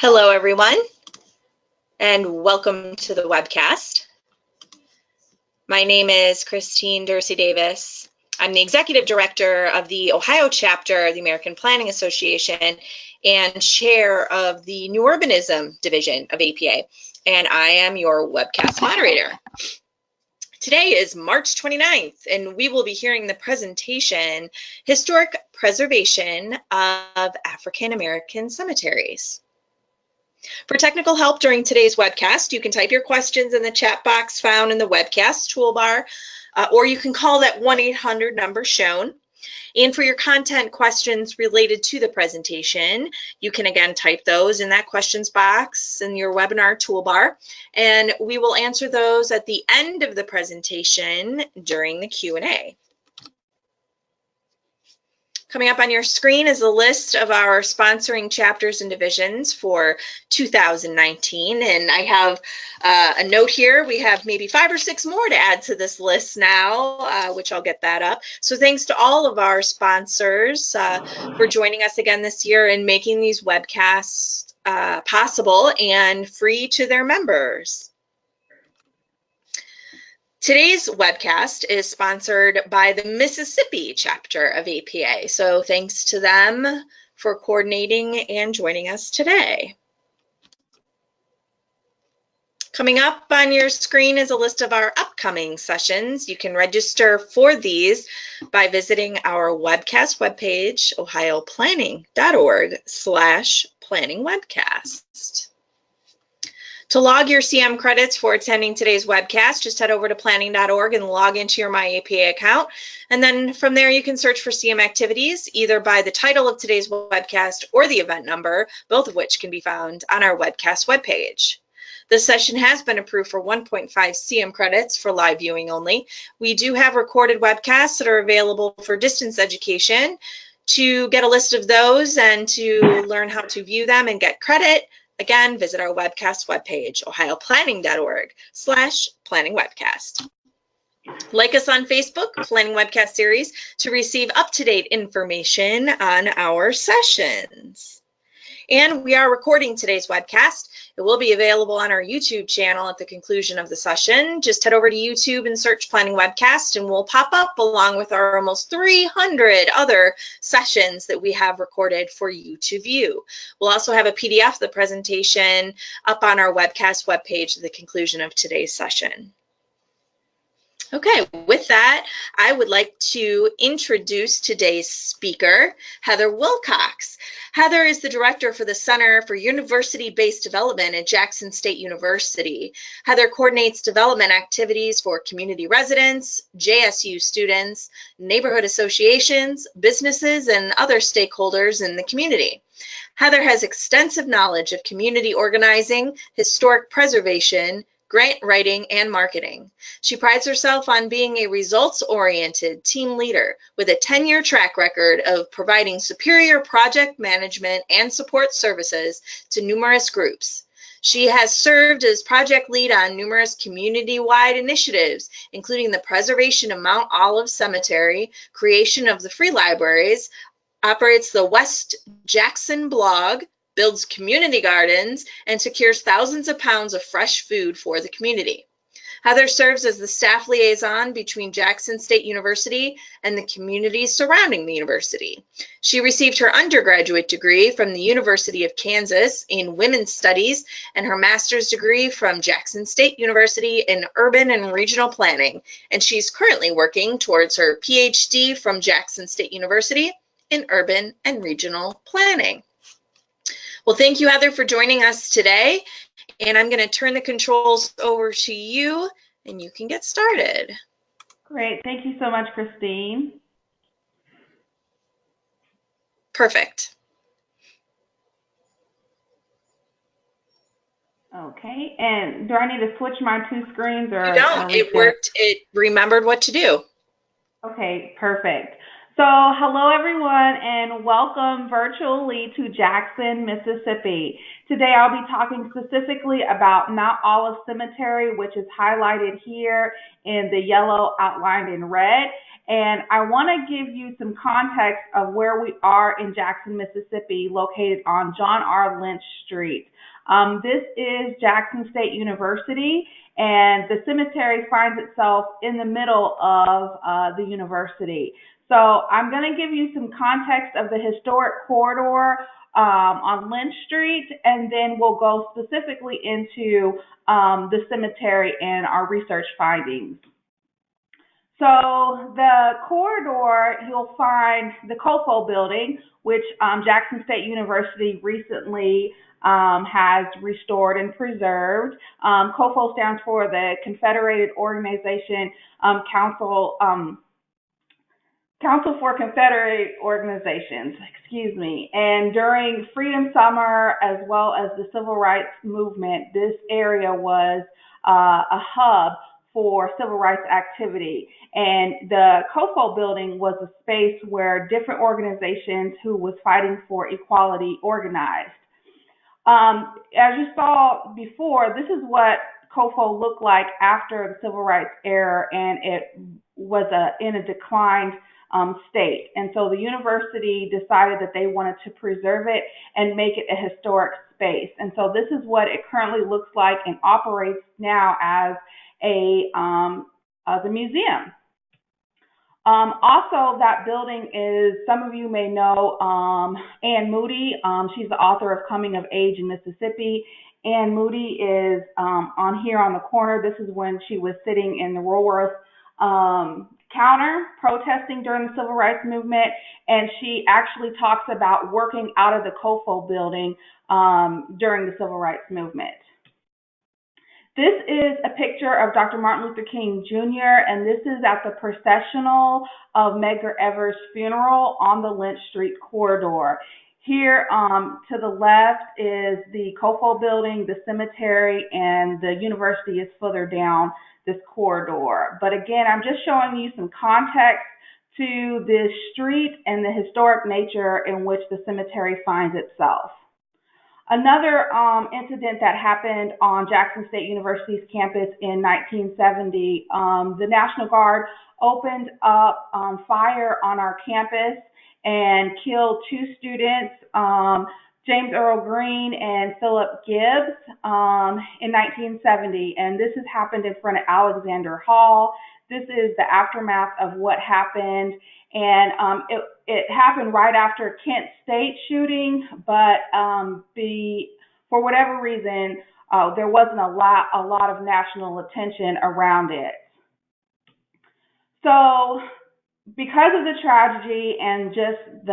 Hello, everyone, and welcome to the webcast. My name is Christine Dorsey Davis. I'm the Executive Director of the Ohio chapter of the American Planning Association and Chair of the New Urbanism Division of APA, and I am your webcast moderator. Today is March 29th, and we will be hearing the presentation, Historic Preservation of African American Cemeteries. For technical help during today's webcast, you can type your questions in the chat box found in the webcast toolbar, or you can call that 1-800 number shown. And for your content questions related to the presentation, you can again type those in that questions box in your webinar toolbar, and we will answer those at the end of the presentation during the Q&A. Coming up on your screen is a list of our sponsoring chapters and divisions for 2019, and I have a note here. We have maybe 5 or 6 more to add to this list now, which I'll get that up. So thanks to all of our sponsors for joining us again this year and making these webcasts possible and free to their members. Today's webcast is sponsored by the Mississippi chapter of APA, so thanks to them for coordinating and joining us today. Coming up on your screen is a list of our upcoming sessions. You can register for these by visiting our webcast webpage, ohioplanning.org/planningwebcast. To log your CM credits for attending today's webcast, just head over to planning.org and log into your MyAPA account. And then from there, you can search for CM activities, either by the title of today's webcast or the event number, both of which can be found on our webcast webpage. This session has been approved for 1.5 CM credits for live viewing only. We do have recorded webcasts that are available for distance education. To get a list of those and to learn how to view them and get credit, again, visit our webcast webpage, ohioplanning.org/planningwebcast. Like us on Facebook, Planning Webcast Series, to receive up-to-date information on our sessions. And we are recording today's webcast. It will be available on our YouTube channel at the conclusion of the session. Just head over to YouTube and search Planning Webcast, and we'll pop up along with our almost 300 other sessions that we have recorded for you to view. We'll also have a PDF of the presentation up on our webcast webpage at the conclusion of today's session. Okay, with that, I would like to introduce today's speaker, Heather Wilcox. Heather is the director for the Center for University-Based Development at Jackson State University. Heather coordinates development activities for community residents, JSU students, neighborhood associations, businesses, and other stakeholders in the community. Heather has extensive knowledge of community organizing, historic preservation, grant writing, and marketing. She prides herself on being a results-oriented team leader with a 10-year track record of providing superior project management and support services to numerous groups. She has served as project lead on numerous community-wide initiatives, including the preservation of Mount Olive Cemetery, creation of the free libraries, operates the West Jackson blog, builds community gardens, and secures thousands of pounds of fresh food for the community. Heather serves as the staff liaison between Jackson State University and the communities surrounding the university. She received her undergraduate degree from the University of Kansas in Women's Studies and her master's degree from Jackson State University in Urban and Regional Planning, and she's currently working towards her PhD from Jackson State University in Urban and Regional Planning. Well, thank you, Heather, for joining us today. And I'm going to turn the controls over to you, and you can get started. Great. Thank you so much, Christine. Perfect. Okay. And do I need to switch my 2 screens? Or you don't. It worked. It remembered what to do. Okay, perfect. So, hello everyone, and welcome virtually to Jackson, Mississippi. Today I'll be talking specifically about Mount Olive Cemetery, which is highlighted here in the yellow outlined in red. And I want to give you some context of where we are in Jackson, Mississippi, located on John R. Lynch Street. This is Jackson State University, and the cemetery finds itself in the middle of the university. So I'm going to give you some context of the historic corridor on Lynch Street, and then we'll go specifically into the cemetery and our research findings. So the corridor, you'll find the COFO building, which Jackson State University recently has restored and preserved. COFO stands for the Confederate Organization Council for Confederate Organizations, and during Freedom Summer as well as the Civil Rights Movement, this area was a hub for civil rights activity. And the COFO building was a space where different organizations who was fighting for equality organized. As you saw before, this is what COFO looked like after the Civil Rights era, and it was in a declined state. And so the university decided that they wanted to preserve it and make it a historic space. And so this is what it currently looks like and operates now as the museum. Also, that building is, some of you may know Ann Moody. She's the author of Coming of Age in Mississippi. Ann Moody is on here on the corner. This is when she was sitting in the Woolworth counter protesting during the Civil Rights Movement, and she actually talks about working out of the COFO building during the Civil Rights Movement. This is a picture of Dr. Martin Luther King Jr., and this is at the processional of Medgar Evers' funeral on the Lynch Street corridor. Here to the left is the COFO building, the cemetery, and the university is further down this corridor. But again, I'm just showing you some context to this street and the historic nature in which the cemetery finds itself. Another incident that happened on Jackson State University's campus in 1970, the National Guard opened up fire on our campus and killed two students, James Earl Green and Philip Gibbs, in 1970. And this has happened in front of Alexander Hall. This is the aftermath of what happened. And it happened right after Kent State shooting, but for whatever reason, there wasn't a lot of national attention around it. So because of the tragedy and just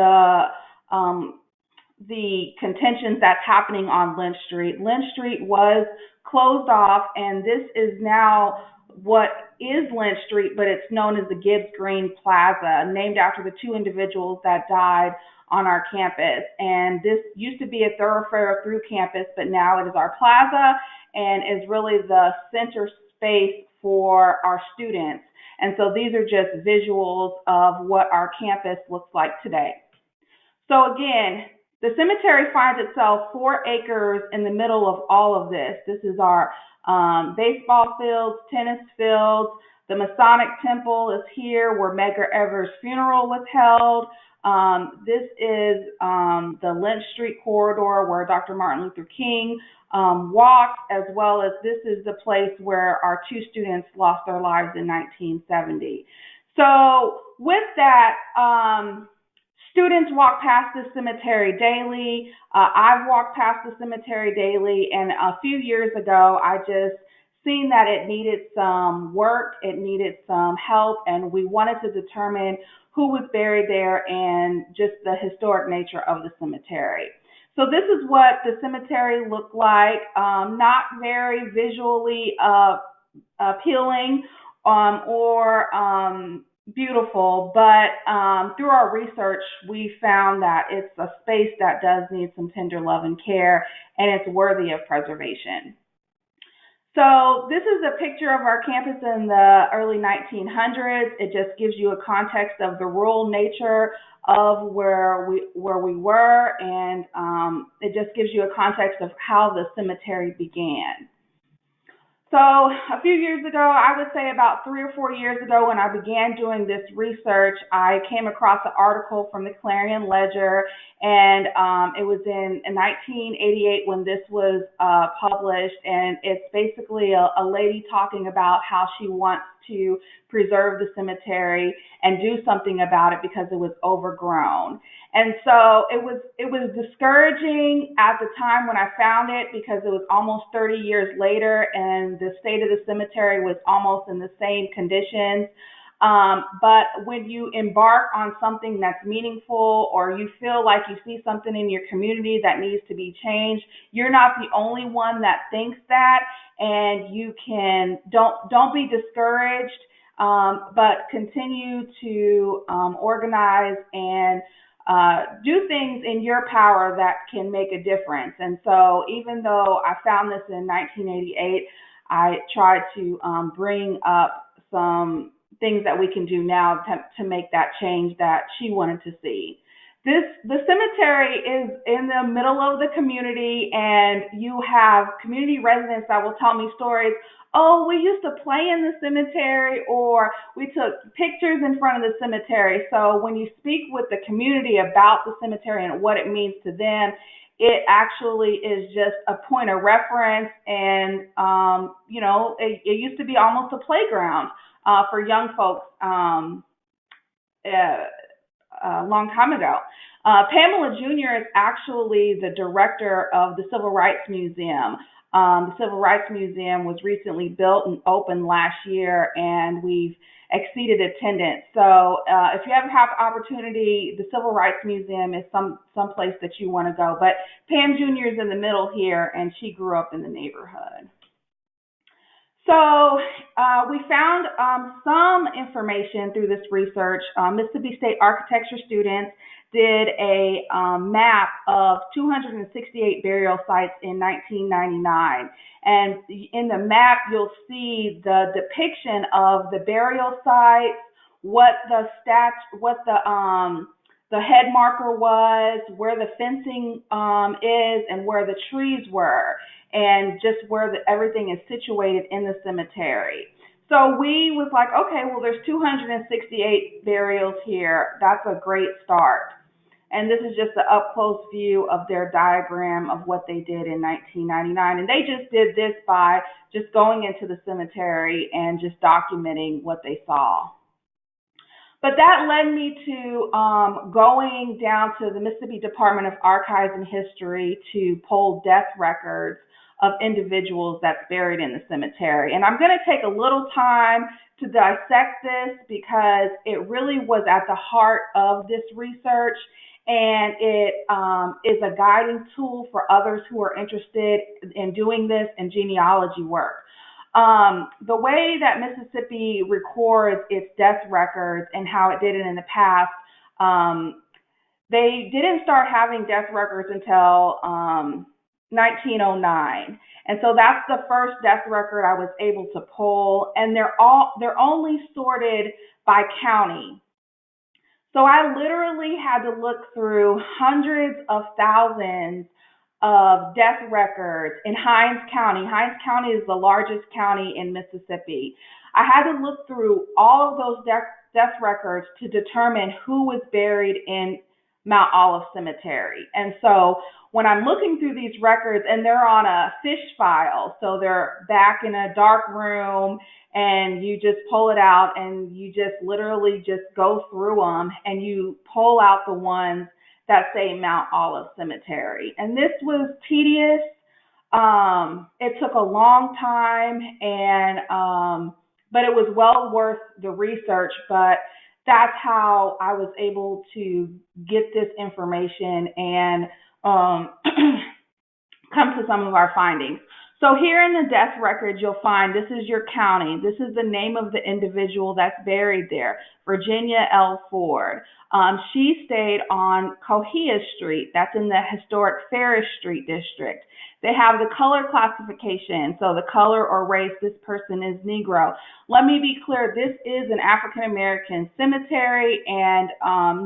the contentions that's happening on Lynch Street was closed off, and this is now what is Lynch Street, but it's known as the Gibbs Green Plaza, named after the two individuals that died on our campus. And this used to be a thoroughfare through campus, but now it is our plaza and is really the center space for our students. And so these are just visuals of what our campus looks like today. So again, the cemetery finds itself 4 acres in the middle of all of this. This is our baseball fields, tennis fields. The Masonic Temple is here where Medgar Evers' funeral was held. This is the Lynch Street corridor where Dr. Martin Luther King walked, as well as this is the place where our 2 students lost their lives in 1970. So with that, students walk past the cemetery daily. I've walked past the cemetery daily, and a few years ago, I just seen that it needed some work, it needed some help, and we wanted to determine who was buried there and just the historic nature of the cemetery. So this is what the cemetery looked like, not very visually appealing or beautiful, but through our research, we found that it's a space that does need some tender love and care, and it's worthy of preservation. So this is a picture of our campus in the early 1900s. It just gives you a context of the rural nature of where we were, and it just gives you a context of how the cemetery began. So a few years ago, I would say about 3 or 4 years ago, when I began doing this research, I came across an article from the Clarion Ledger, and it was in 1988 when this was published, and it's basically a lady talking about how she wants to preserve the cemetery and do something about it because it was overgrown. And so it was discouraging at the time when I found it, because it was almost 30 years later and the state of the cemetery was almost in the same conditions. But when you embark on something that's meaningful, or you feel like you see something in your community that needs to be changed, you're not the only one that thinks that, and you can don't be discouraged, but continue to organize and do things in your power that can make a difference. And so even though I found this in 1988, I tried to bring up some things that we can do now to make that change that she wanted to see. The cemetery is in the middle of the community, and you have community residents that will tell me stories. Oh, we used to play in the cemetery, or we took pictures in front of the cemetery. So when you speak with the community about the cemetery and what it means to them, it actually is just a point of reference. And, it used to be almost a playground for young folks a long time ago. Pamela Jr. is actually the director of the Civil Rights Museum. The Civil Rights Museum was recently built and opened last year, and we've exceeded attendance. So if you ever have opportunity, the Civil Rights Museum is some place that you want to go. But Pam Jr. is in the middle here, and she grew up in the neighborhood. So we found some information through this research. Mississippi State architecture students did a map of 268 burial sites in 1999. And in the map, you'll see the depiction of the burial sites, what the head marker was, where the fencing is, and where the trees were, and just where everything is situated in the cemetery. So we was like, okay, well, there's 268 burials here. That's a great start. And this is just an up-close view of their diagram of what they did in 1999. And they just did this by just going into the cemetery and just documenting what they saw. But that led me to going down to the Mississippi Department of Archives and History to pull death records of individuals that's buried in the cemetery. And I'm going to take a little time to dissect this, because it really was at the heart of this research, and it is a guiding tool for others who are interested in doing this in genealogy work. The way that Mississippi records its death records and how it did it in the past, they didn't start having death records until 1909. And so that's the first death record I was able to pull, and they're only sorted by county. So I literally had to look through hundreds of thousands of death records in Hinds County. Hinds County is the largest county in Mississippi. I had to look through all of those death records to determine who was buried in Mount Olive Cemetery. And so when I'm looking through these records, and they're on a fish file, so they're back in a dark room, and you just pull it out and you just literally just go through them, and you pull out the ones that say Mount Olive Cemetery. And this was tedious. It took a long time, and but it was well worth the research. But that's how I was able to get this information and come to some of our findings. So here in the death record, you'll find this is your county. This is the name of the individual that's buried there, Virginia L. Ford. She stayed on Cohia Street. That's in the historic Ferris Street district. They have the color classification, so the color or race, this person is Negro. Let me be clear, this is an African American cemetery, and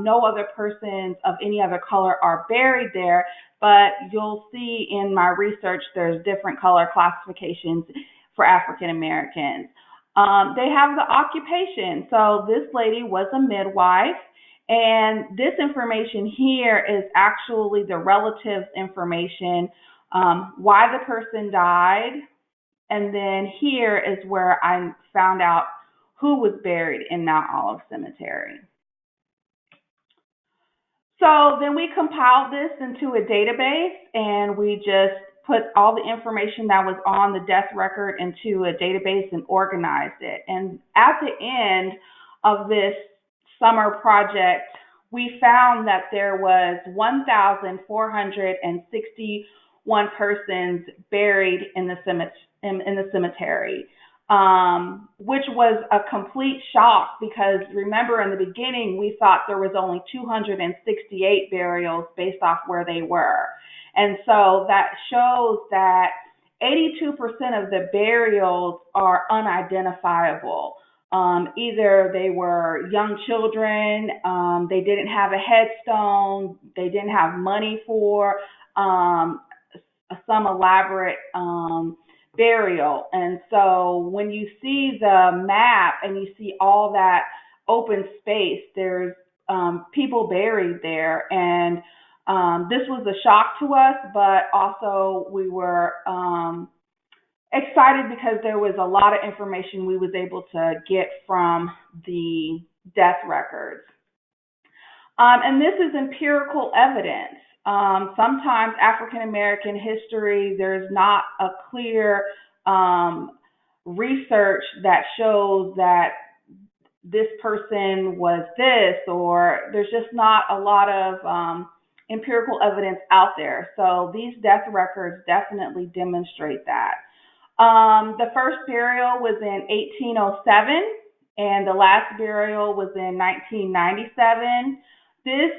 no other persons of any other color are buried there, but you'll see in my research there's different color classifications for African Americans. They have the occupation, so this lady was a midwife. And this information here is actually the relatives information, why the person died, and then here is where I found out who was buried in Mount Olive Cemetery. So then we compiled this into a database, and we just put all the information that was on the death record into a database and organized it. And at the end of this summer project, we found that there was 1,461 persons buried in the cemetery, which was a complete shock because remember in the beginning we thought there was only 268 burials based off where they were. And so that shows that 82% of the burials are unidentifiable. Either they were young children, they didn't have a headstone, they didn't have money for some elaborate burial. And so when you see the map and you see all that open space, there's people buried there. And this was a shock to us, but also we were excited because there was a lot of information we was able to get from the death records. And this is empirical evidence. Sometimes African American history, there's not a clear research that shows that this person was this, or there's just not a lot of empirical evidence out there. So these death records definitely demonstrate that. The first burial was in 1807, and the last burial was in 1997. This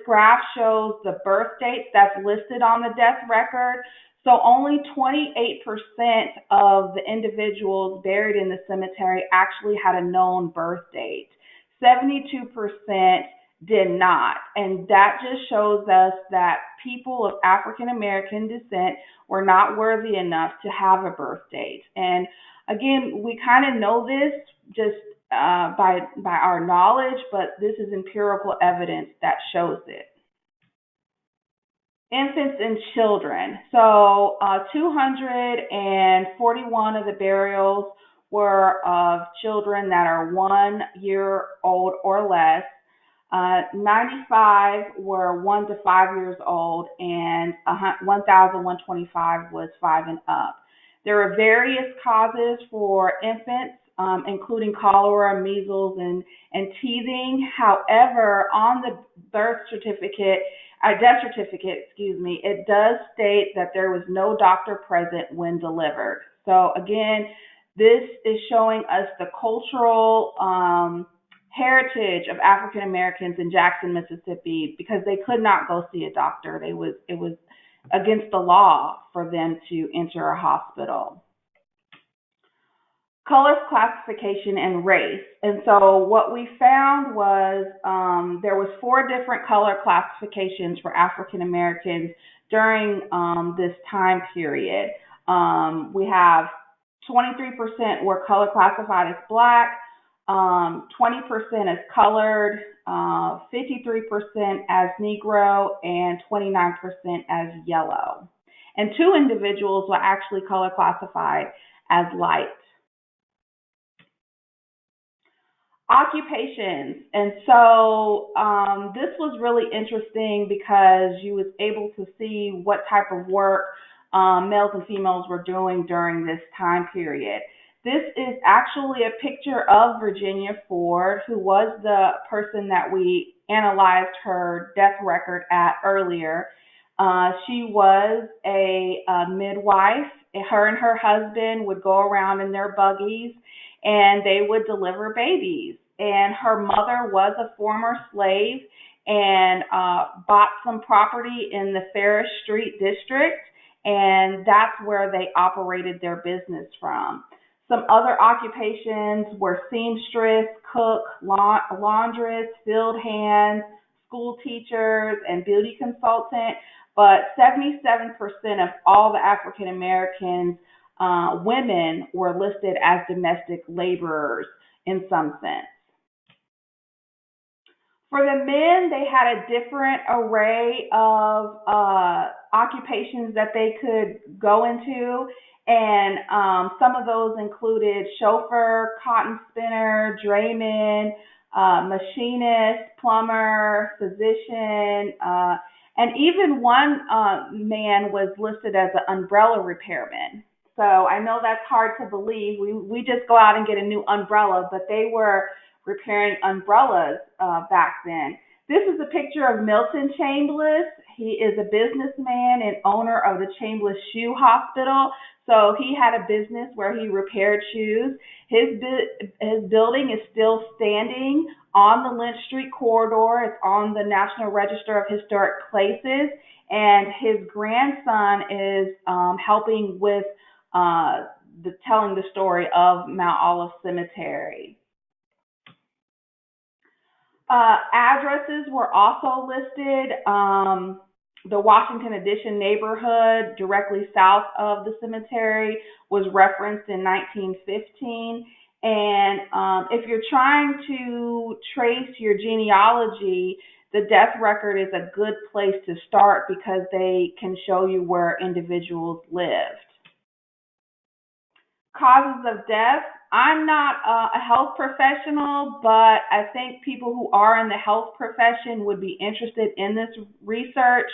graph shows the birth dates that's listed on the death record. So only 28% of the individuals buried in the cemetery actually had a known birth date. 72% did not. And that just shows us that people of African American descent were not worthy enough to have a birth date. And again, we kind of know this just by our knowledge, but this is empirical evidence that shows it. Infants and children. So 241 of the burials were of children that are 1 year old or less. 95 were 1 to 5 years old, and 1,125 was 5 and up. There are various causes for infants, including cholera, measles, and teething. However, on the death certificate, it does state that there was no doctor present when delivered. So again, this is showing us the cultural heritage of African Americans in Jackson, Mississippi, because they could not go see a doctor. It was against the law for them to enter a hospital. Color classification and race. And so what we found was there was 4 different color classifications for African Americans during this time period. We have 23% were color classified as Black, 20% as colored, 53% as Negro, and 29% as yellow. And 2 individuals were actually color classified as light. Occupations. And so this was really interesting because you was able to see what type of work males and females were doing during this time period. This is actually a picture of Virginia Ford, who was the person that we analyzed her death record at earlier. She was a midwife. Her and her husband would go around in their buggies and they would deliver babies. And her mother was a former slave, and bought some property in the Ferris Street district, and that's where they operated their business from. Some other occupations were seamstress, cook, laundress, field hands, school teachers, and beauty consultant. But 77% of all the African Americans, women, were listed as domestic laborers in some sense. For the men, they had a different array of occupations that they could go into, and some of those included chauffeur, cotton spinner, drayman, machinist, plumber, physician, and even one man was listed as an umbrella repairman. So I know that's hard to believe. We just go out and get a new umbrella, but they were repairing umbrellas back then. This is a picture of Milton Chambliss. He is a businessman and owner of the Chambliss Shoe Hospital. So he had a business where he repaired shoes. His building is still standing on the Lynch Street corridor. It's on the National Register of Historic Places. And his grandson is helping with telling the story of Mount Olive Cemetery. Addresses were also listed. The Washington Addition neighborhood directly south of the cemetery was referenced in 1915. And if you're trying to trace your genealogy, the death record is a good place to start because they can show you where individuals lived. Causes of death. I'm not a health professional, but I think people who are in the health profession would be interested in this research.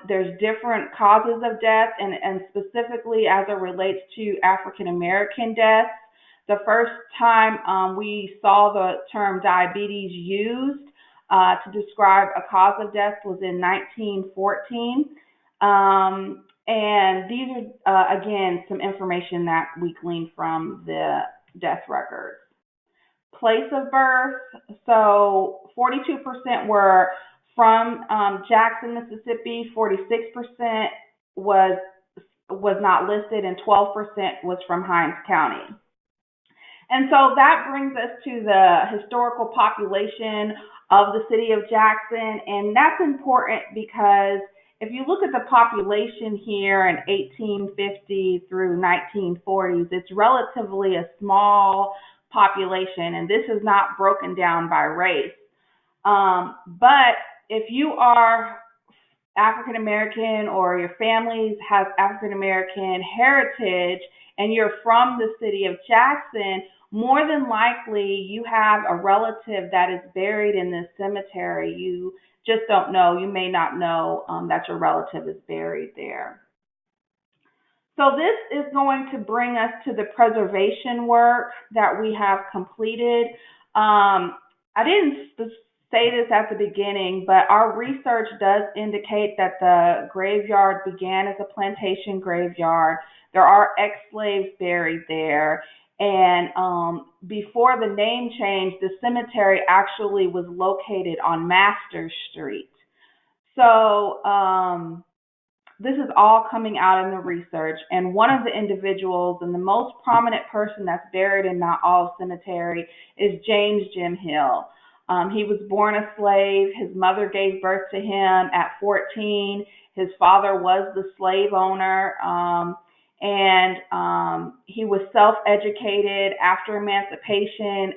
There's different causes of death, and specifically as it relates to African American deaths. The first time we saw the term diabetes used to describe a cause of death was in 1914. And these are, again, some information that we gleaned from the death records. Place of birth, so 42% were from Jackson, Mississippi, 46% was not listed, and 12% was from Hinds County. And so that brings us to the historical population of the city of Jackson, and that's important because if you look at the population here in 1850 through 1940s, it's relatively a small population, and this is not broken down by race. But if you are African American or your family has African American heritage and you're from the city of Jackson, more than likely you have a relative that is buried in this cemetery. You just don't know. You may not know that your relative is buried there. So this is going to bring us to the preservation work that we have completed. I didn't say this at the beginning, but our research does indicate that the graveyard began as a plantation graveyard. There are ex-slaves buried there. And before the name change, the cemetery actually was located on Master Street. So this is all coming out in the research. And one of the individuals and the most prominent person that's buried in Mount Olive Cemetery is James Jim Hill. He was born a slave. His mother gave birth to him at 14. His father was the slave owner. And he was self-educated after emancipation.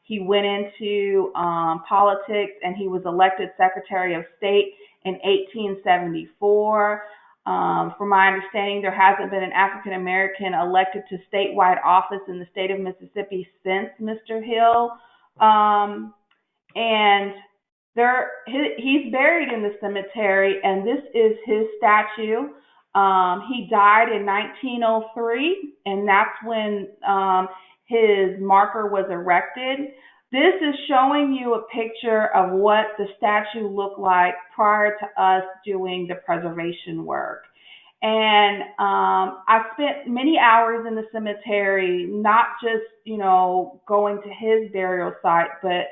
He went into politics, and he was elected Secretary of State in 1874. From my understanding, there hasn't been an African American elected to statewide office in the state of Mississippi since Mr. Hill. And he's buried in the cemetery, and this is his statue. He died in 1903, and that's when his marker was erected. This is showing you a picture of what the statue looked like prior to us doing the preservation work. And I spent many hours in the cemetery, not just, going to his burial site, but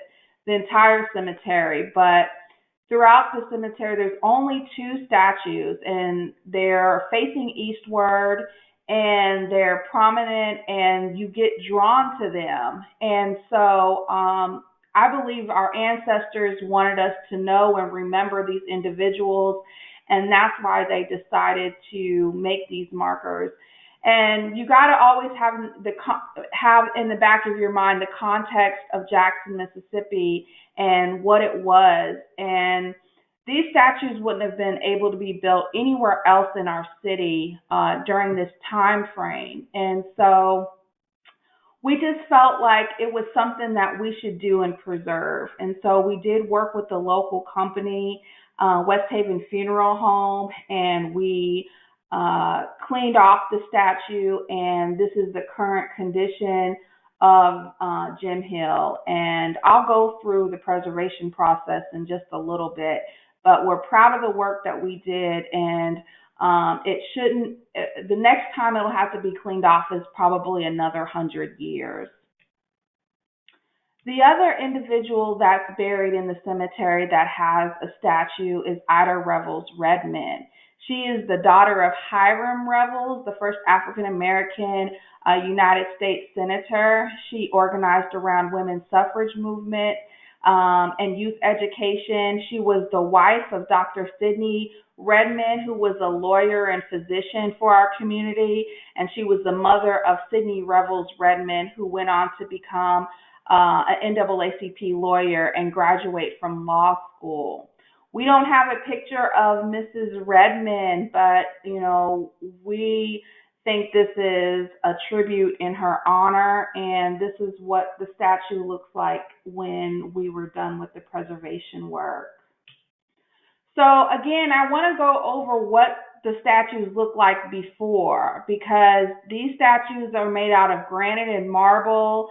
the entire cemetery, but throughout the cemetery, there's only two statues, and they're facing eastward, and they're prominent, and you get drawn to them. And so I believe our ancestors wanted us to know and remember these individuals, and that's why they decided to make these markers. And you got to always have in the back of your mind the context of Jackson, Mississippi, and what it was. And these statues wouldn't have been able to be built anywhere else in our city during this time frame. And so we just felt like it was something that we should do and preserve. And so we did work with the local company, West Haven Funeral Home, and we cleaned off the statue, and this is the current condition of Jim Hill. And I'll go through the preservation process in just a little bit, but we're proud of the work that we did, and the next time it'll have to be cleaned off is probably another 100 years. The other individual that's buried in the cemetery that has a statue is Ida Revels Redmond. She is the daughter of Hiram Revels, the first African-American United States Senator. She organized around women's suffrage movement and youth education. She was the wife of Dr. Sidney Redmond, who was a lawyer and physician for our community, and she was the mother of Sidney Revels Redmond, who went on to become an NAACP lawyer and graduate from law school. We don't have a picture of Mrs. Redmond, but, we think this is a tribute in her honor, and this is what the statue looks like when we were done with the preservation work. So again, I want to go over what the statues look like before, because these statues are made out of granite and marble.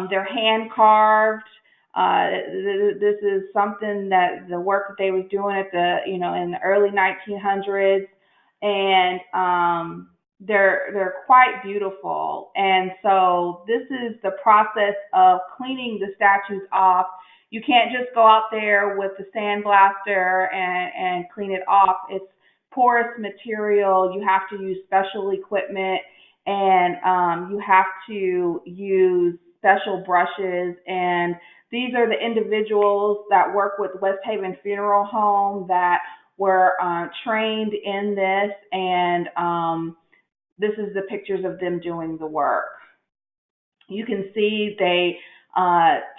They're hand carved. This is something that the work that they was doing at in the early 1900s, and they're quite beautiful. And so this is the process of cleaning the statues off. You can't just go out there with the sandblaster and clean it off. It's porous material. You have to use special equipment, and you have to use special brushes. And these are the individuals that work with West Haven Funeral Home that were trained in this, and this is the pictures of them doing the work. You can see they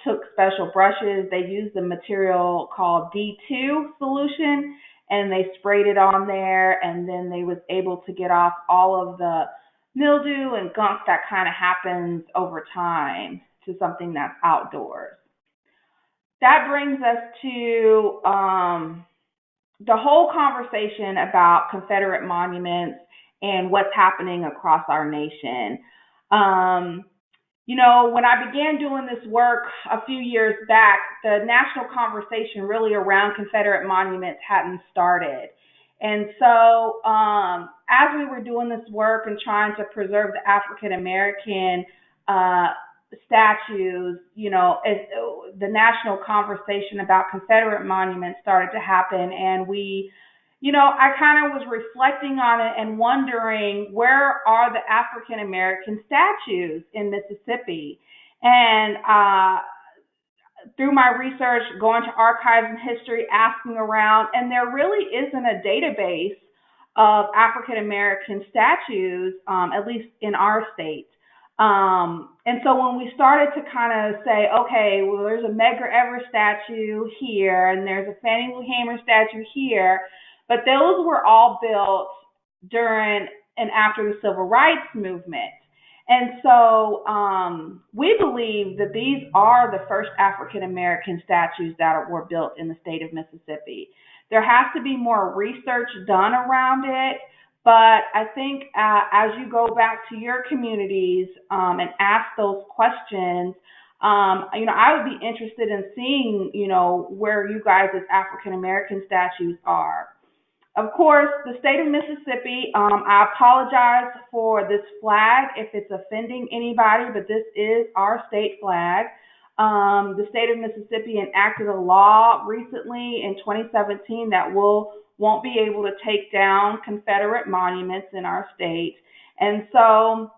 took special brushes. They used the material called D2 solution, and they sprayed it on there, and then they was able to get off all of the mildew and gunk that kind of happens over time to something that's outdoors. That brings us to the whole conversation about Confederate monuments and what's happening across our nation. When I began doing this work a few years back, the national conversation really around Confederate monuments hadn't started. And so as we were doing this work and trying to preserve the African American statues, as the national conversation about Confederate monuments started to happen, and I kind of was reflecting on it and wondering, where are the African American statues in Mississippi? And through my research, going to archives and history, asking around, and there really isn't a database of African American statues, at least in our state. And so when we started to kind of say, okay, well, there's a Medgar Evers statue here, and there's a Fannie Lou Hamer statue here, but those were all built during and after the Civil Rights Movement. And so we believe that these are the first African American statues that were built in the state of Mississippi. There has to be more research done around it, but I think as you go back to your communities and ask those questions, I would be interested in seeing, where you guys' African American statues are. Of course, the state of Mississippi, I apologize for this flag if it's offending anybody, but this is our state flag. The state of Mississippi enacted a law recently in 2017 that won't be able to take down Confederate monuments in our state. And so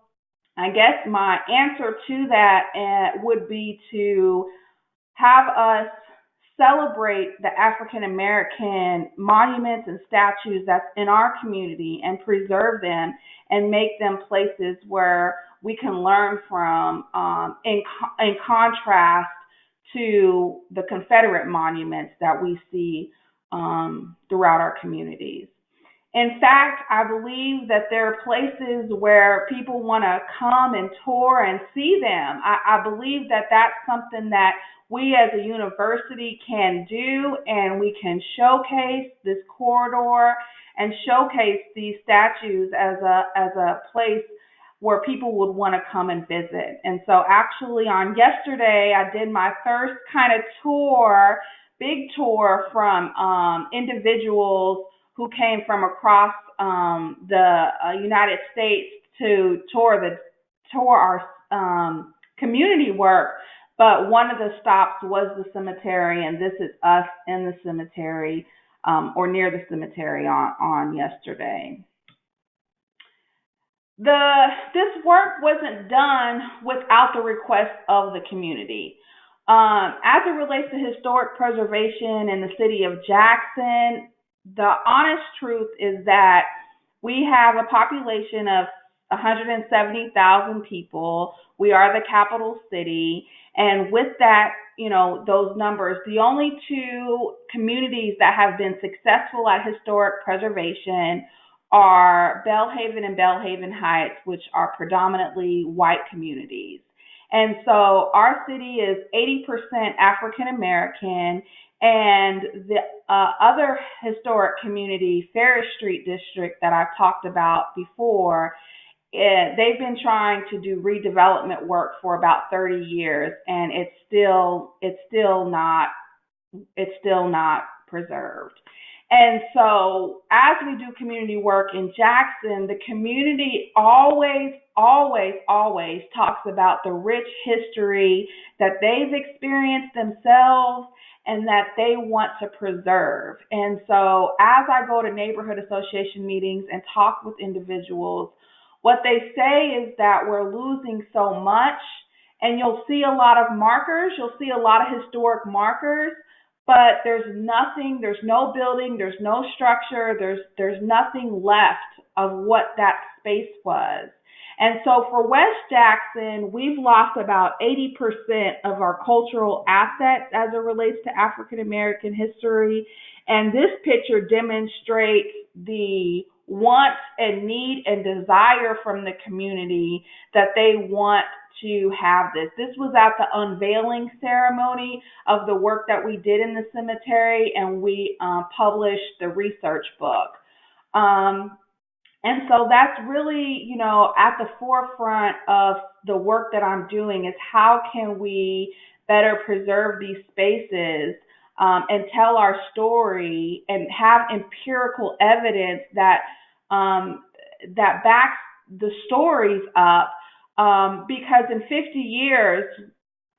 I guess my answer to that would be to have us celebrate the African American monuments and statues that's in our community and preserve them and make them places where we can learn from, in contrast to the Confederate monuments that we see throughout our communities. In fact, I believe that there are places where people want to come and tour and see them. I believe that that's something that we as a university can do, and we can showcase this corridor and showcase these statues as a place where people would want to come and visit. And so actually on yesterday, I did my first kind of tour, big tour from individuals who came from across the United States to tour our community work. But one of the stops was the cemetery, and this is us in the cemetery or near the cemetery on yesterday. This work wasn't done without the request of the community. As it relates to historic preservation in the city of Jackson, the honest truth is that we have a population of 170,000 people. We are the capital city. And with that, those numbers, the only two communities that have been successful at historic preservation are Belhaven and Belhaven Heights, which are predominantly white communities. And so our city is 80% African American, and the other historic community, Ferris Street District, that I've talked about before, they've been trying to do redevelopment work for about 30 years, and it's still not preserved. And so as we do community work in Jackson, the community always talks about the rich history that they've experienced themselves and that they want to preserve. And so as I go to neighborhood association meetings and talk with individuals, what they say is that we're losing so much, and you'll see a lot of markers, you'll see a lot of historic markers, but there's nothing, there's no building, there's no structure, there's nothing left of what that space was. And so for West Jackson, we've lost about 80% of our cultural assets as it relates to African American history. And this picture demonstrates the want and need and desire from the community that they want to have this. This was at the unveiling ceremony of the work that we did in the cemetery, and we published the research book. And so that's really, at the forefront of the work that I'm doing, is how can we better preserve these spaces and tell our story and have empirical evidence that that backs the stories up. Because in 50 years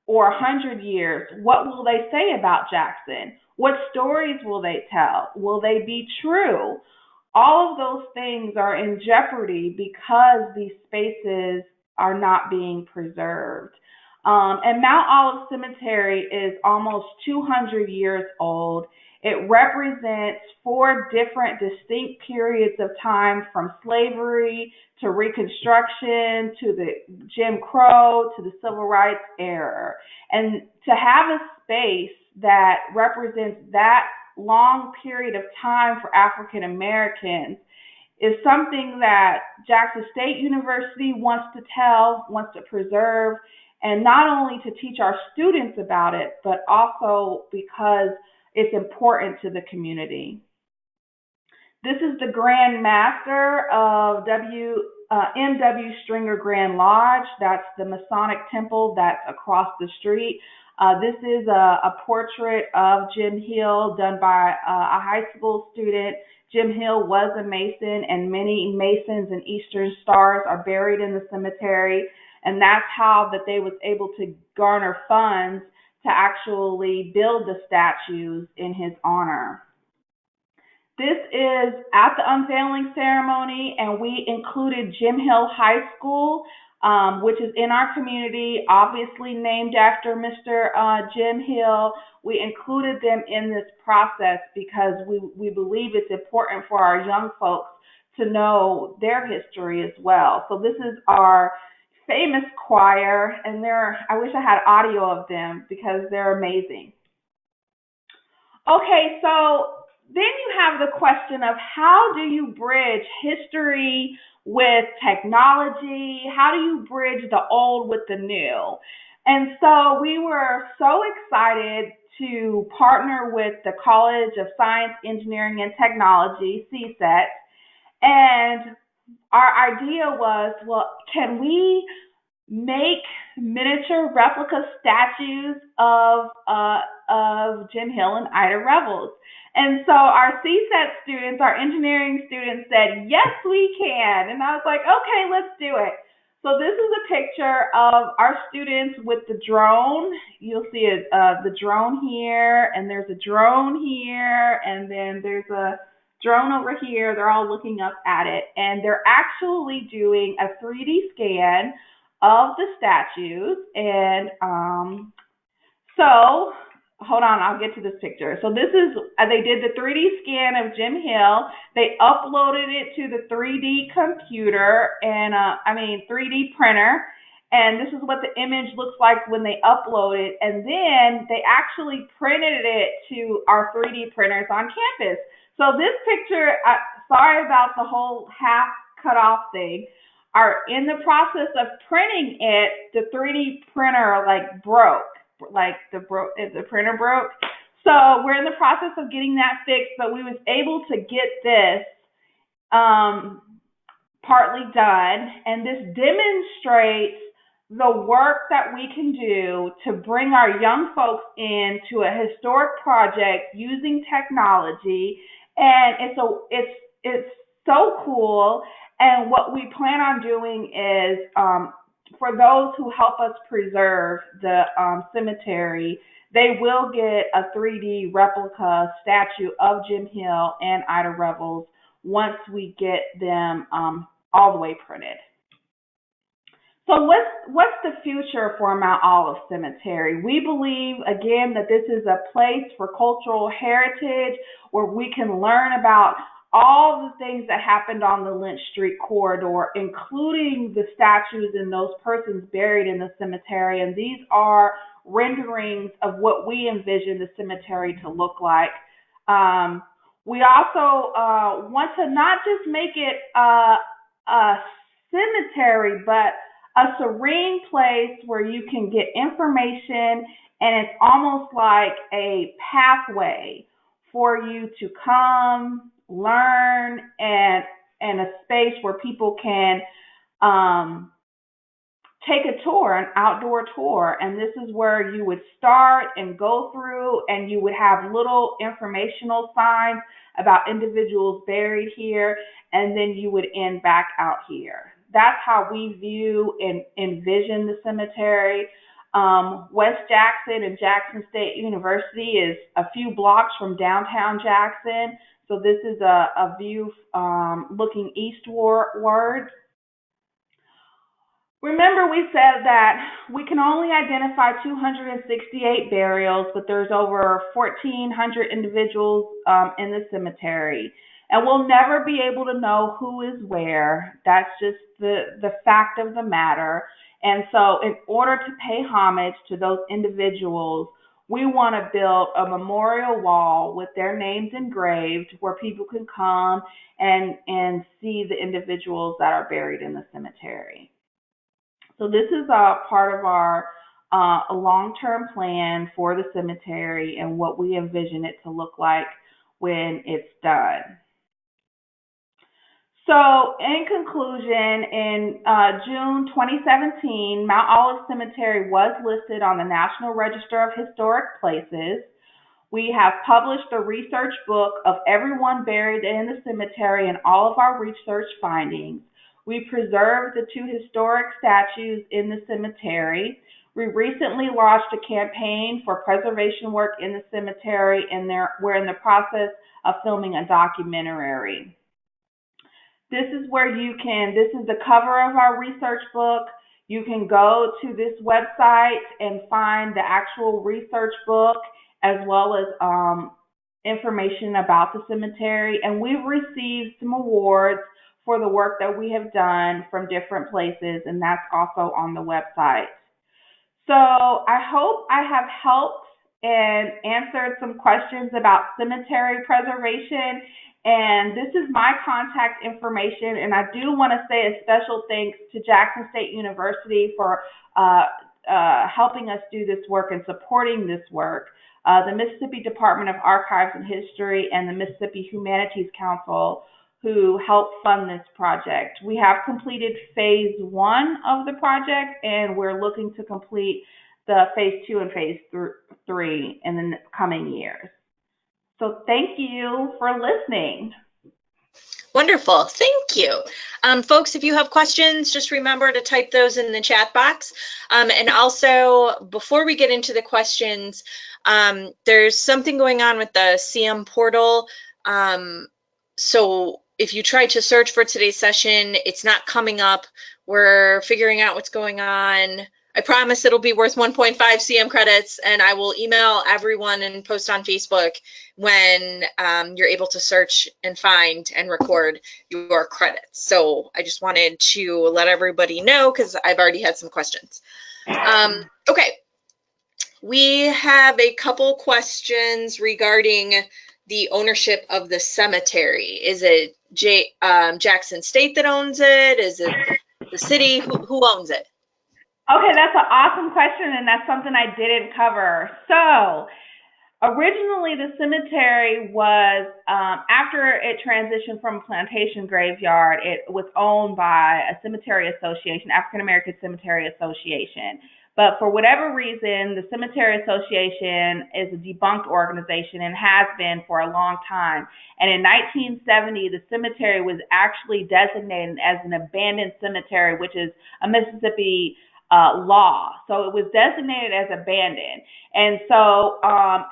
or 100 years, what will they say about Jackson? What stories will they tell? Will they be true? All of those things are in jeopardy because these spaces are not being preserved. And Mount Olive Cemetery is almost 200 years old. It represents 4 different distinct periods of time, from slavery to Reconstruction to the Jim Crow to the Civil Rights era. And to have a space that represents that long period of time for African Americans is something that Jackson State University wants to tell, wants to preserve, and not only to teach our students about it, but also because it's important to the community. This is the Grand Master of M.W. Stringer Grand Lodge. That's the Masonic Temple that's across the street. This is a portrait of Jim Hill done by a high school student. Jim Hill was a Mason, and many Masons and Eastern Stars are buried in the cemetery. And that's how that they was able to garner funds to actually build the statues in his honor. This is at the unveiling ceremony, and we included Jim Hill High School, which is in our community, obviously named after Mr. Jim Hill. We included them in this process because we believe it's important for our young folks to know their history as well. So this is our famous choir, and I wish I had audio of them because they're amazing. Okay, so then you have the question of how do you bridge history with technology? How do you bridge the old with the new? And so we were so excited to partner with the College of Science, Engineering, and Technology, CSET, and our idea was, well, can we make miniature replica statues of Jim Hill and Ida Revels? And so our CSET students, our engineering students said, yes, we can. And I was like, okay, let's do it. So this is a picture of our students with the drone. You'll see the drone here, and there's a drone here, and then there's a drone over here. They're all looking up at it, and they're actually doing a 3D scan of the statues. And so hold on, I'll get to this picture. So this is, they did the 3D scan of Jim Hill. They uploaded it to the 3D computer and 3D printer. And this is what the image looks like when they upload it. And then they actually printed it to our 3D printers on campus. So this picture, sorry about the whole half cut off thing, are in the process of printing it. The 3D printer broke. The printer broke. So we're in the process of getting that fixed, but we was able to get this partly done. And this demonstrates the work that we can do to bring our young folks into a historic project using technology. And it's so cool. And what we plan on doing is, for those who help us preserve the cemetery, they will get a 3D replica statue of Jim Hill and Ida Revels once we get them all the way printed. So what's the future for Mount Olive Cemetery? We believe, again, that this is a place for cultural heritage where we can learn about all the things that happened on the Lynch Street corridor, including the statues and those persons buried in the cemetery. And these are renderings of what we envision the cemetery to look like. We also want to not just make it a cemetery, but a serene place where you can get information, and it's almost like a pathway for you to come, learn, and a space where people can take a tour, an outdoor tour. And this is where you would start and go through, and you would have little informational signs about individuals buried here, and then you would end back out here. That's how we view and envision the cemetery. West Jackson and Jackson State University is a few blocks from downtown Jackson. So this is a view looking eastward. Remember, we said that we can only identify 268 burials, but there's over 1,400 individuals in the cemetery. And we'll never be able to know who is where. That's just the fact of the matter. And so in order to pay homage to those individuals, we want to build a memorial wall with their names engraved where people can come and see the individuals that are buried in the cemetery. So this is a part of our long-term plan for the cemetery and what we envision it to look like when it's done. So in conclusion, in June 2017, Mount Olive Cemetery was listed on the National Register of Historic Places. We have published a research book of everyone buried in the cemetery and all of our research findings. We preserved the 2 historic statues in the cemetery. We recently launched a campaign for preservation work in the cemetery, and we're in the process of filming a documentary. This is the cover of our research book. You can go to this website and find the actual research book as well as information about the cemetery. And we've received some awards for the work that we have done from different places, and that's also on the website. So I hope I have helped and answered some questions about cemetery preservation. And this is my contact information. And I do want to say a special thanks to Jackson State University for helping us do this work and supporting this work. The Mississippi Department of Archives and History and the Mississippi Humanities Council, who helped fund this project. We have completed phase 1 of the project, and we're looking to complete the phase 2 and phase 3 in the coming years. So thank you for listening. Wonderful. Thank you. Folks, if you have questions, just remember to type those in the chat box. And also, before we get into the questions, there's something going on with the CM portal. So if you try to search for today's session, it's not coming up. We're figuring out what's going on. I promise it'll be worth 1.5 CM credits, and I will email everyone and post on Facebook when you're able to search and find and record your credits. So I just wanted to let everybody know because I've already had some questions. Okay, we have a couple questions regarding the ownership of the cemetery. Is it Jackson State that owns it? Is it the city? Who owns it? Okay, that's an awesome question, and that's something I didn't cover. So originally the cemetery was, after it transitioned from a plantation graveyard, it was owned by a cemetery association, African American Cemetery Association. But for whatever reason, the Cemetery Association is a debunked organization and has been for a long time. And in 1970, the cemetery was actually designated as an abandoned cemetery, which is a Mississippi law. So it was designated as abandoned. And so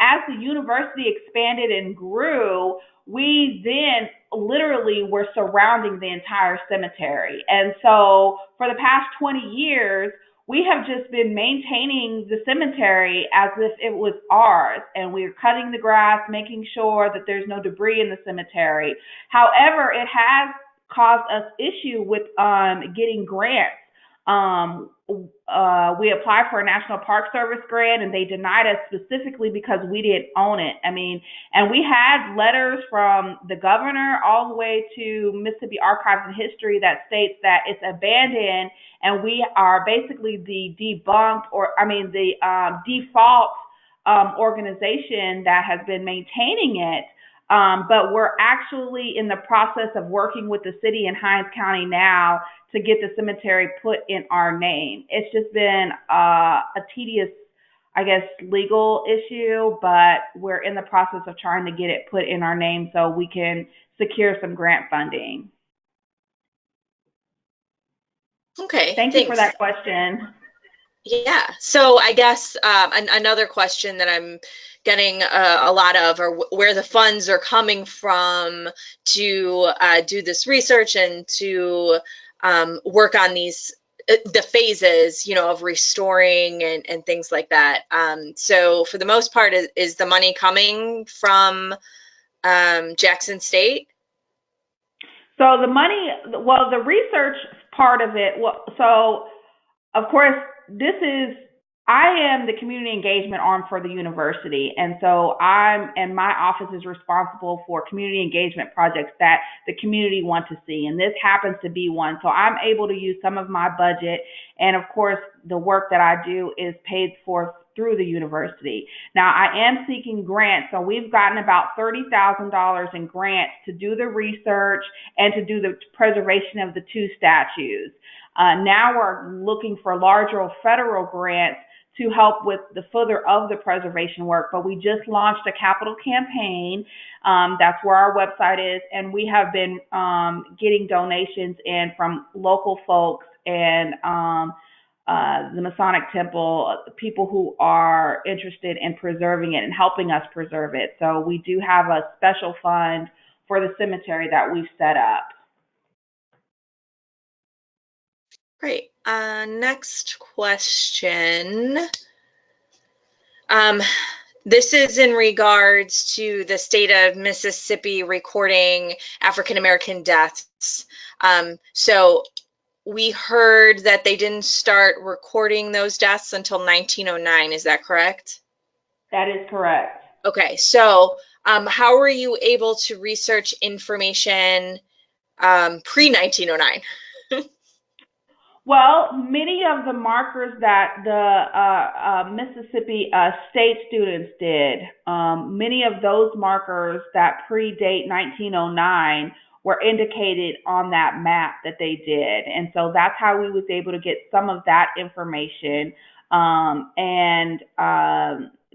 as the university expanded and grew, we then literally were surrounding the entire cemetery. And so for the past 20 years, we have just been maintaining the cemetery as if it was ours, and we're cutting the grass, making sure that there's no debris in the cemetery. However, it has caused us issue with getting grants. We applied for a National Park Service grant, and they denied us specifically because we didn't own it. I mean, and we had letters from the governor all the way to Mississippi Archives and History that states that it's abandoned, and we are basically the default organization that has been maintaining it. But we're actually in the process of working with the city in Hinds County now to get the cemetery put in our name. It's just been a tedious, I guess, legal issue, but we're in the process of trying to get it put in our name so we can secure some grant funding. Okay, Thank you for that question. Yeah, so I guess another question that I'm getting a lot of are where the funds are coming from to do this research and to work on these the phases, you know, of restoring and things like that. So for the most part, is the money coming from Jackson State? So the money, well, the research part of it, so of course, I am the community engagement arm for the university. And so my office is responsible for community engagement projects that the community want to see. And this happens to be one. So I'm able to use some of my budget. And of course, the work that I do is paid for through the university. Now, I am seeking grants. So we've gotten about $30,000 in grants to do the research and to do the preservation of the 2 statues. Now we're looking for larger federal grants to help with the further of the preservation work. But we just launched a capital campaign. That's where our website is, and we have been getting donations in from local folks and the Masonic Temple, people who are interested in preserving it and helping us preserve it. So we do have a special fund for the cemetery that we've set up. Great. Next question. This is in regards to the state of Mississippi recording African American deaths. So we heard that they didn't start recording those deaths until 1909. Is that correct? That is correct. Okay, so how were you able to research information pre-1909? Well, many of the markers that the Mississippi state students did, many of those markers that predate 1909 were indicated on that map that they did. And so that's how we was able to get some of that information.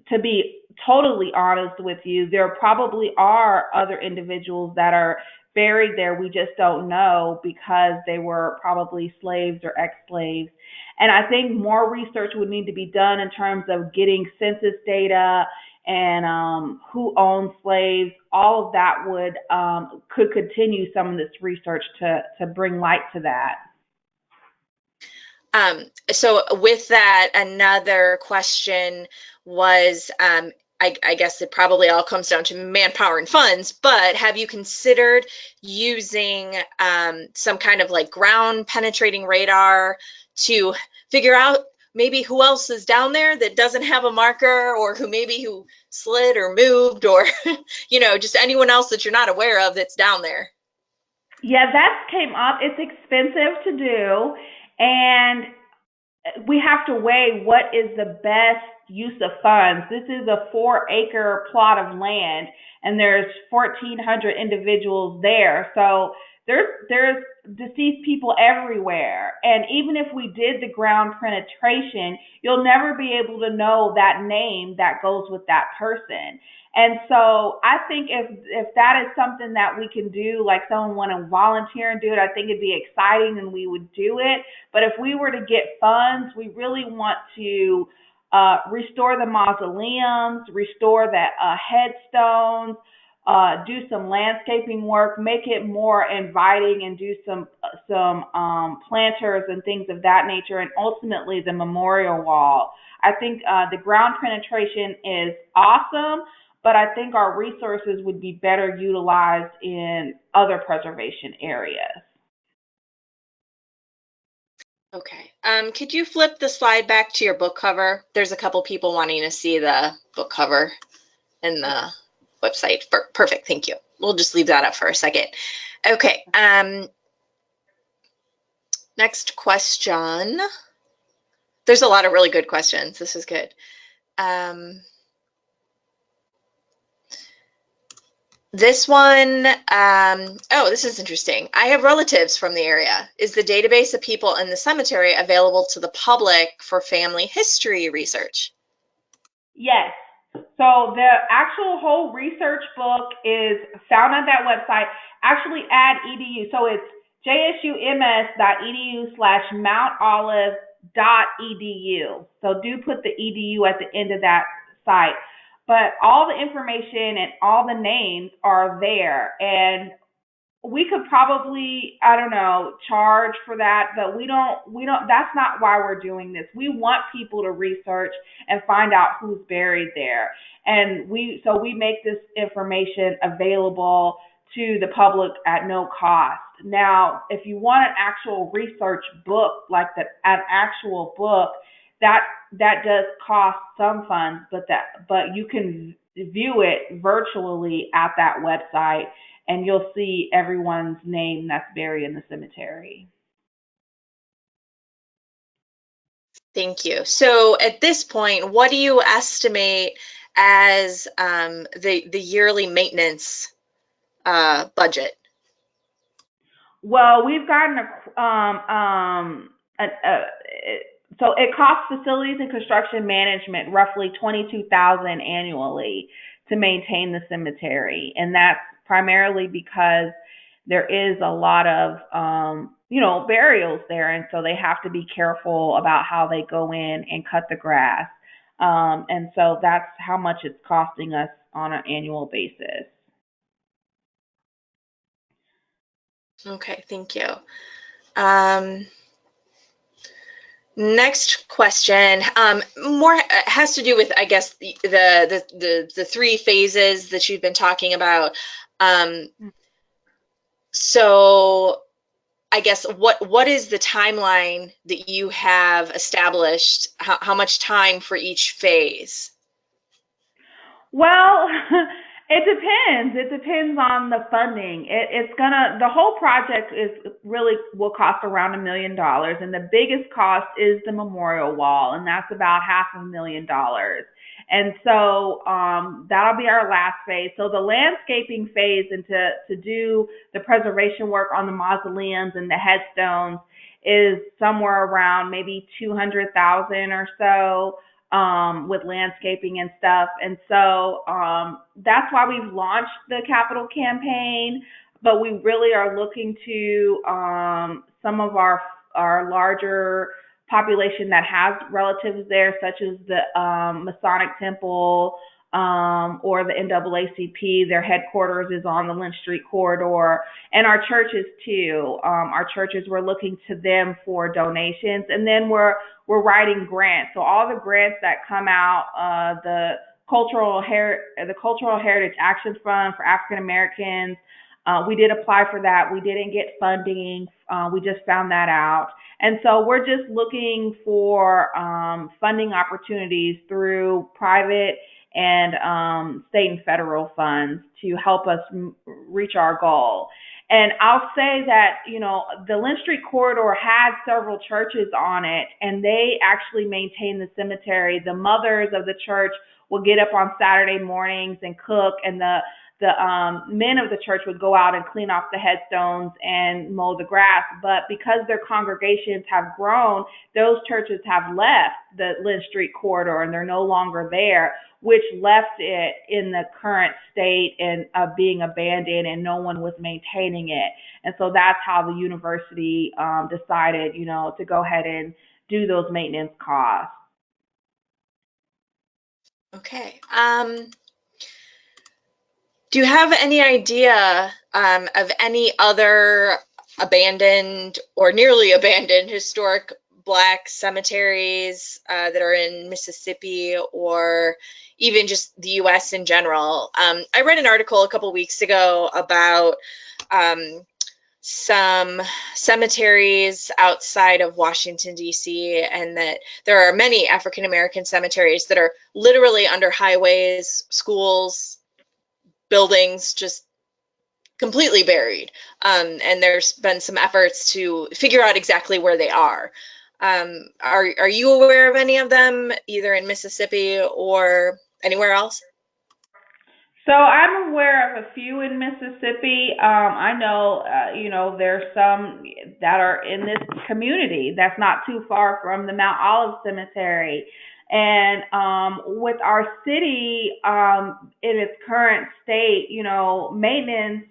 To be totally honest with you, there probably are other individuals that are buried there. We just don't know because they were probably slaves or ex-slaves. And I think more research would need to be done in terms of getting census data and who owned slaves. All of that would could continue some of this research to bring light to that. So with that, another question was, I guess it probably all comes down to manpower and funds, but have you considered using some kind of like ground penetrating radar to figure out maybe who else is down there that doesn't have a marker, or who slid or moved, or just anyone else that you're not aware of that's down there? Yeah, that came up. It's expensive to do, and we have to weigh what is the best use of funds. This is a 4-acre plot of land, and there's 1,400 individuals there. So there's deceased people everywhere. And even if we did the ground penetration, you'll never be able to know that name that goes with that person. And so I think if that is something that we can do, like someone want to volunteer and do it, I think it'd be exciting and we would do it. But if we were to get funds, we really want to restore the mausoleums, restore the headstones, do some landscaping work, make it more inviting, and do some planters and things of that nature, and ultimately the memorial wall. I think the ground penetration is awesome, but I think our resources would be better utilized in other preservation areas. Okay. Could you flip the slide back to your book cover? There's a couple people wanting to see the book cover in the website. Perfect. Thank you. We'll just leave that up for a second. Okay. Next question. There's a lot of really good questions. This is good. This one, oh, this is interesting. I have relatives from the area. Is the database of people in the cemetery available to the public for family history research? Yes. So the actual whole research book is found on that website, actually at edu. So it's jsums.edu/mountolive.edu. So do put the edu at the end of that site. But all the information and all the names are there. And we could probably, I don't know, charge for that, but we don't, that's not why we're doing this. We want people to research and find out who's buried there. And so we make this information available to the public at no cost. Now, if you want an actual research book, like an actual book, that does cost some funds, but you can view it virtually at that website, and you'll see everyone's name that's buried in the cemetery. Thank you. So at this point, what do you estimate as the yearly maintenance budget? Well, we've gotten So it costs facilities and construction management roughly $22,000 annually to maintain the cemetery, and that's primarily because there is a lot of burials there, and so they have to be careful about how they go in and cut the grass, and so that's how much it's costing us on an annual basis. Okay, thank you. Next question, more has to do with, I guess, the three phases that you've been talking about. So I guess what is the timeline that you have established? How much time for each phase? Well, it depends. It depends on the funding. The whole project will cost around $1 million, and the biggest cost is the memorial wall, and that's about $500,000. And so that'll be our last phase. So the landscaping phase and to do the preservation work on the mausoleums and the headstones is somewhere around maybe 200,000 or so. With landscaping and stuff. And so that's why we've launched the capital campaign, but we really are looking to some of our larger population that has relatives there, such as the Masonic Temple or the NAACP. Their headquarters is on the Lynch Street corridor, and our churches too. Our churches, we're looking to them for donations, and then we're writing grants. So all the grants that come out, the Cultural Heritage Action Fund for African Americans, we did apply for that. We didn't get funding. We just found that out. And so we're just looking for funding opportunities through private and state and federal funds to help us reach our goal. And I'll say that, the Lynch Street corridor had several churches on it, and they actually maintain the cemetery. The mothers of the church will get up on Saturday mornings and cook, and the men of the church would go out and clean off the headstones and mow the grass. But because their congregations have grown, those churches have left the Lynch Street corridor, and they're no longer there, which left it in the current state and being abandoned, and no one was maintaining it. And so that's how the university decided, to go ahead and do those maintenance costs. Okay. Do you have any idea of any other abandoned or nearly abandoned historic Black cemeteries that are in Mississippi or even just the U.S. in general? I read an article a couple weeks ago about some cemeteries outside of Washington, D.C., and that there are many African American cemeteries that are literally under highways, schools, buildings, just completely buried. And there's been some efforts to figure out exactly where they are. Are you aware of any of them, either in Mississippi or anywhere else? So I'm aware of a few in Mississippi. I know, there's some that are in this community that's not too far from the Mount Olive Cemetery. And with our city in its current state, maintenance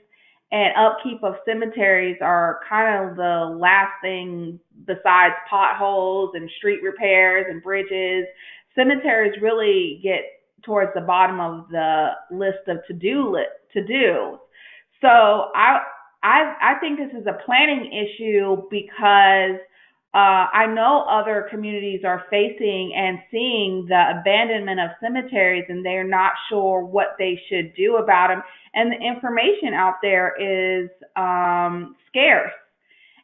and upkeep of cemeteries are kind of the last thing besides potholes and street repairs and bridges. Cemeteries really get towards the bottom of the list of to-do. So I think this is a planning issue because I know other communities are facing and seeing the abandonment of cemeteries, and they're not sure what they should do about them. And the information out there is scarce.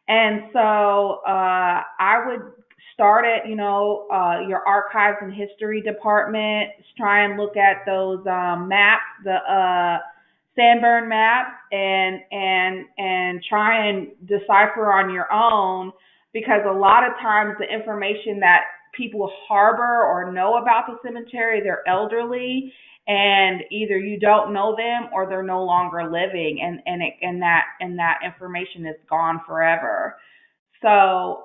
And so I would start at, your archives and history department, try and look at those maps, the Sanborn maps, and try and decipher on your own, because a lot of times the information that people harbor or know about the cemetery, they're elderly, and either you don't know them or they're no longer living, and that information is gone forever. So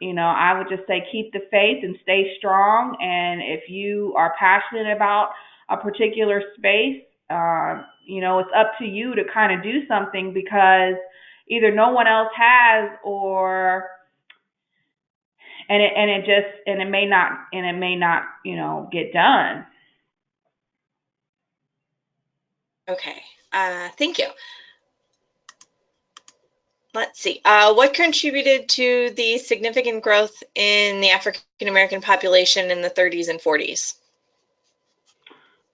I would just say keep the faith and stay strong. And if you are passionate about a particular space, it's up to you to kind of do something, because either no one else has, or it may not get done. Okay, thank you. Let's see. What contributed to the significant growth in the African American population in the 30s and 40s?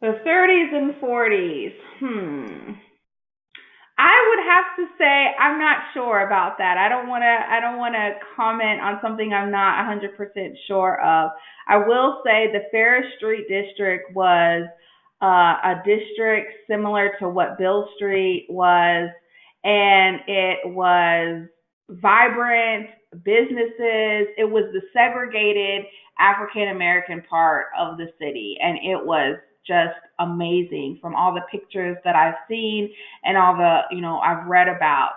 The 30s and 40s. I would have to say I'm not sure about that. I don't want to comment on something I'm not 100% sure of. I will say the Ferris Street district was a district similar to what Bill Street was, and it was vibrant businesses. It was the segregated African American part of the city, and it was just amazing from all the pictures that I've seen and all the, I've read about.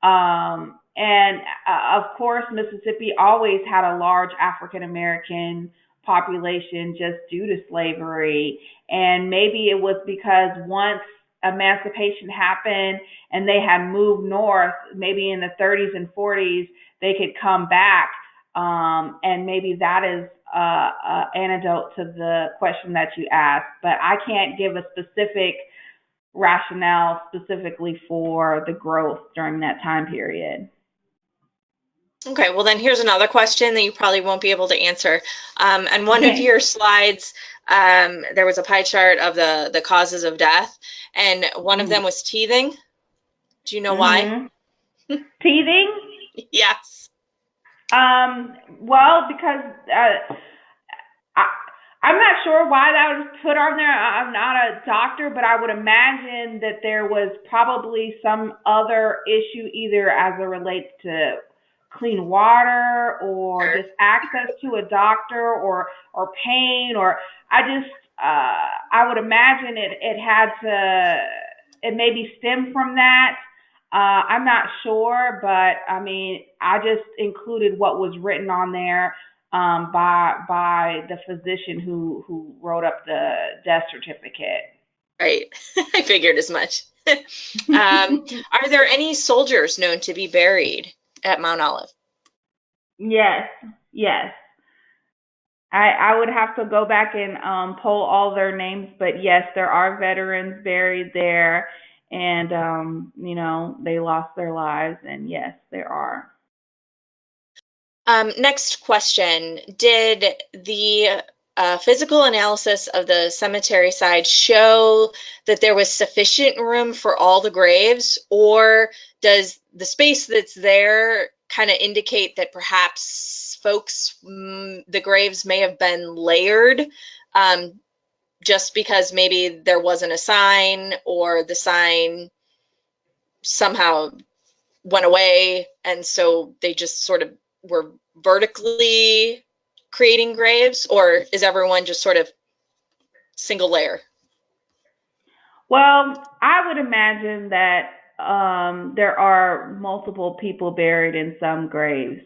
And of course, Mississippi always had a large African American population just due to slavery. And maybe it was because once emancipation happened and they had moved north, maybe in the 30s and 40s, they could come back. And maybe that is antidote to the question that you asked, but I can't give a specific rationale specifically for the growth during that time period. Okay, well then here's another question that you probably won't be able to answer. On one of your slides, there was a pie chart of the causes of death, and one of them was teething. Do you know why? Teething? Yes. Well, because I'm not sure why that was put on there. I'm not a doctor, but I would imagine that there was probably some other issue, either as it relates to clean water or just access to a doctor or pain, or I would imagine it maybe stemmed from that. I'm not sure, but I mean, I just included what was written on there by the physician who wrote up the death certificate. Right. I figured as much. Are there any soldiers known to be buried at Mount Olive? Yes. I would have to go back and pull all their names, but yes, there are veterans buried there, and they lost their lives, and yes, there are. Next question. Did the physical analysis of the cemetery side show that there was sufficient room for all the graves, or does the space that's there kind of indicate that perhaps the graves may have been layered just because maybe there wasn't a sign, or the sign somehow went away and so they just sort of were vertically creating graves, or is everyone just sort of single layer? Well, I would imagine that there are multiple people buried in some graves,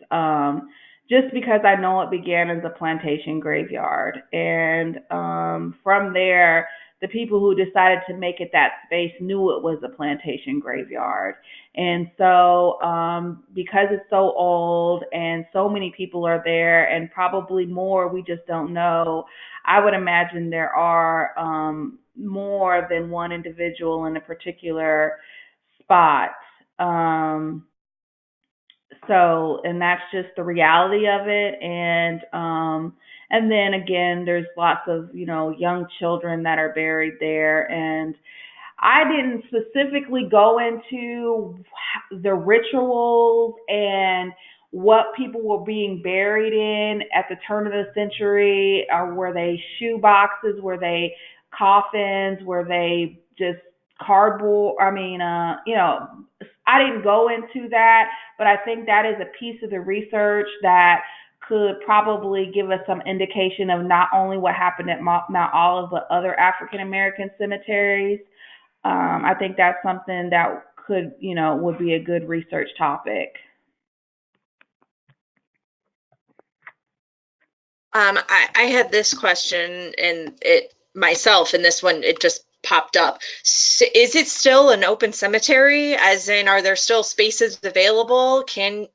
just because I know it began as a plantation graveyard. And from there, the people who decided to make it that space knew it was a plantation graveyard. And so because it's so old and so many people are there, and probably more, we just don't know, I would imagine there are more than one individual in a particular spot. And that's just the reality of it. And then again, there's lots of, young children that are buried there. And I didn't specifically go into the rituals and what people were being buried in at the turn of the century. Were they shoe boxes? Were they coffins? Were they just cardboard? I didn't go into that, but I think that is a piece of the research that could probably give us some indication of not only what happened at Mount Olive, but other African American cemeteries. I think that's something that would be a good research topic. I had this question and it myself, and this one, it just popped up. Is it still an open cemetery? As in, are there still spaces available? Can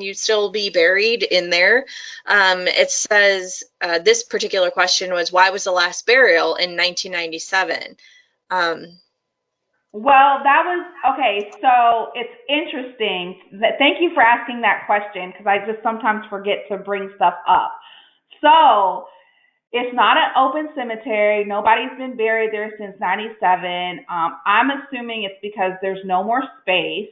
you still be buried in there? It says this particular question was, why was the last burial in 1997? Um, Well, that was okay. So it's interesting. Thank you for asking that question because I just sometimes forget to bring stuff up. So it's not an open cemetery. Nobody's been buried there since 97. I'm assuming it's because there's no more space.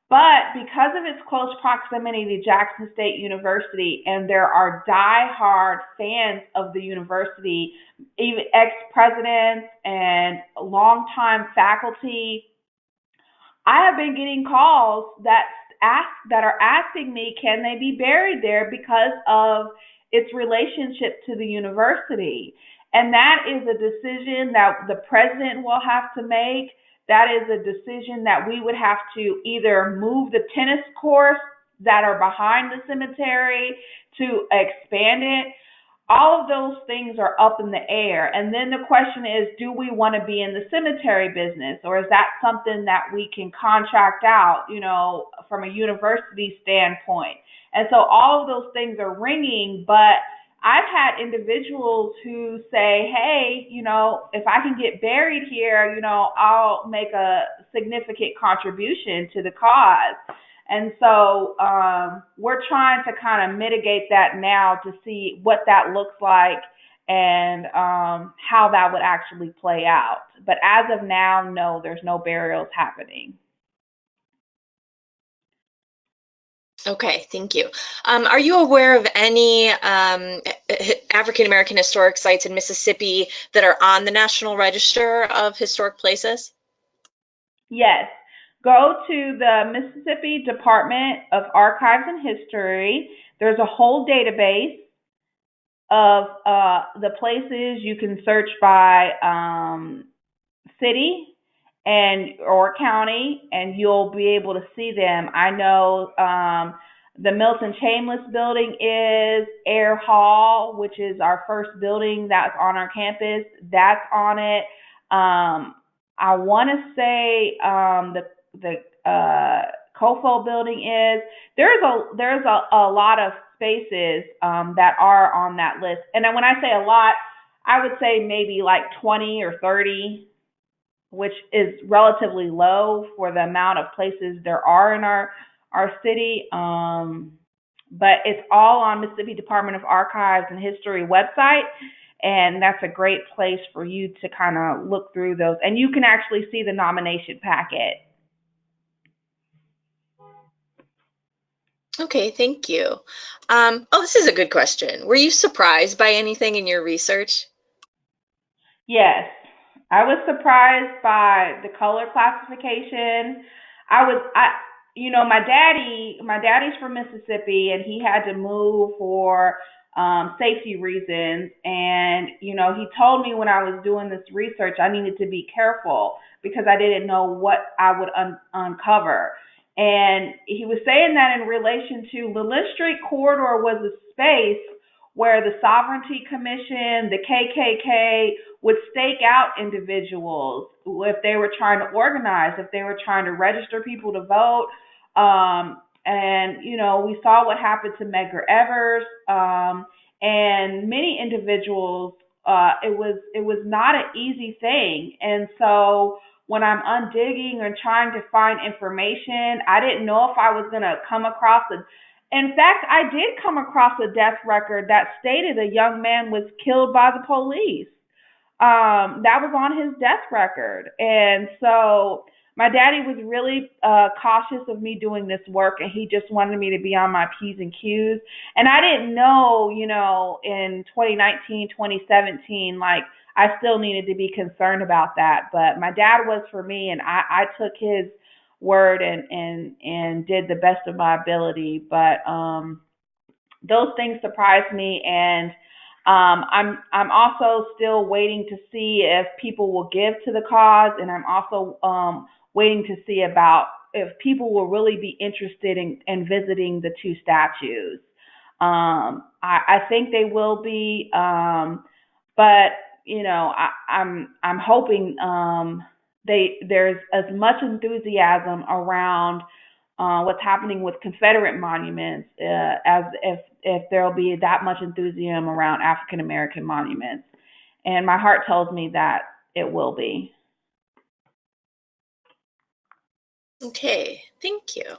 But because of its close proximity to Jackson State University, and there are die-hard fans of the university, even ex-presidents and longtime faculty, I have been getting calls that are asking me, can they be buried there because of its relationship to the university? And that is a decision that the president will have to make. That is a decision that we would have to either move the tennis courts that are behind the cemetery to expand it. All of those things are up in the air. And then the question is, do we want to be in the cemetery business, or is that something that we can contract out, from a university standpoint? And so all of those things are ringing, but I've had individuals who say, hey, if I can get buried here, I'll make a significant contribution to the cause. And so we're trying to kind of mitigate that now to see what that looks like and how that would actually play out. But as of now, no, there's no burials happening. Okay, thank you. Are you aware of any African American historic sites in Mississippi that are on the National Register of Historic Places? Yes. Go to the Mississippi Department of Archives and History. There's a whole database of the places. You can search by city and or county, and you'll be able to see them. I know the Milton Chambliss building is Air Hall, which is our first building that's on our campus. That's on it. I want to say the Kofo building is. There's a lot of spaces that are on that list, and then when I say a lot, I would say maybe like 20 or 30, which is relatively low for the amount of places there are in our city. But it's all on Mississippi Department of Archives and History website, and that's a great place for you to kind of look through those. And you can actually see the nomination packet. Okay, thank you. This is a good question. Were you surprised by anything in your research? Yes, I was surprised by the color classification. My daddy's from Mississippi, and he had to move for safety reasons. And he told me when I was doing this research, I needed to be careful because I didn't know what I would uncover. And he was saying that in relation to the Lynch Street corridor was a space where the Sovereignty Commission, the KKK would stake out individuals if they were trying to organize, if they were trying to register people to vote. And we saw what happened to Medgar Evers and many individuals. It was not an easy thing. And so when I'm undigging or trying to find information, I didn't know if I was going to come across it. In fact, I did come across a death record that stated a young man was killed by the police. That was on his death record. And so my daddy was really cautious of me doing this work, and he just wanted me to be on my P's and Q's. And I didn't know, in 2019, 2017, like I still needed to be concerned about that. But my dad was for me, and I took his word and did the best of my ability. But those things surprised me, and I'm also still waiting to see if people will give to the cause, and I'm also waiting to see about if people will really be interested in visiting the two statues. I think they will be, but I'm hoping there's as much enthusiasm around what's happening with Confederate monuments as if there'll be that much enthusiasm around African American monuments. And my heart tells me that it will be. Okay, thank you.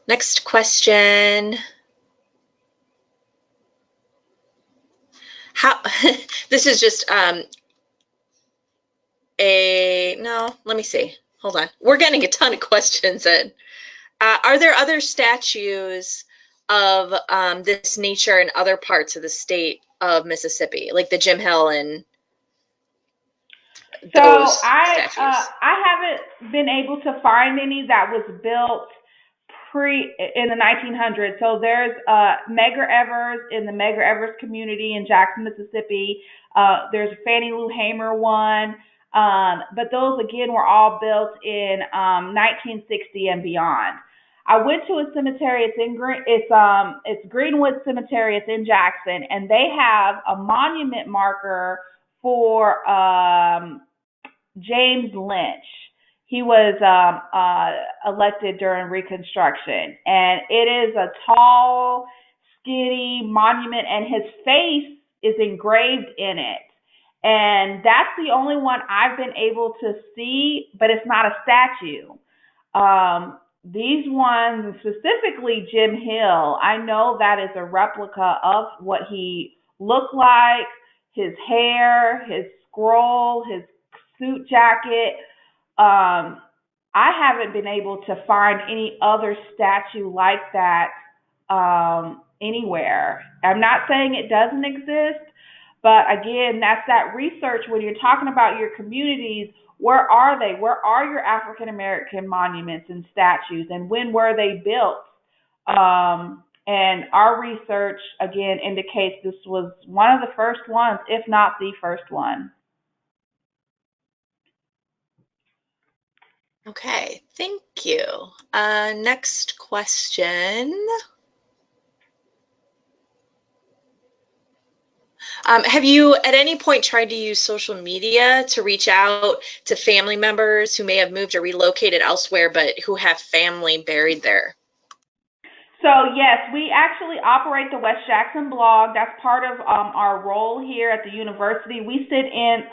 Next question. How this is just let me see. Hold on. We're getting a ton of questions in. Are there other statues of this nature in other parts of the state of Mississippi, like the Jim Hill and those statues? I haven't been able to find any that was built in the 1900s. So there's Medgar Evers in the Medgar Evers community in Jackson, Mississippi. There's a Fannie Lou Hamer one. But those again were all built in 1960 and beyond. I went to a cemetery. It's Greenwood Cemetery. It's in Jackson, and they have a monument marker for James Lynch. He was elected during Reconstruction, and it is a tall, skinny monument, and his face is engraved in it. And that's the only one I've been able to see, but it's not a statue. These ones, specifically Jim Hill, I know that is a replica of what he looked like, his hair, his scroll, his suit jacket. I haven't been able to find any other statue like that anywhere. I'm not saying it doesn't exist, but again, that's that research when you're talking about your communities. Where are they? Where are your African American monuments and statues, and when were they built? And our research, again, indicates this was one of the first ones, if not the first one. Okay, thank you. Next question. Have you at any point tried to use social media to reach out to family members who may have moved or relocated elsewhere, but who have family buried there? So yes, we actually operate the West Jackson blog. That's part of our role here at the university. We sit in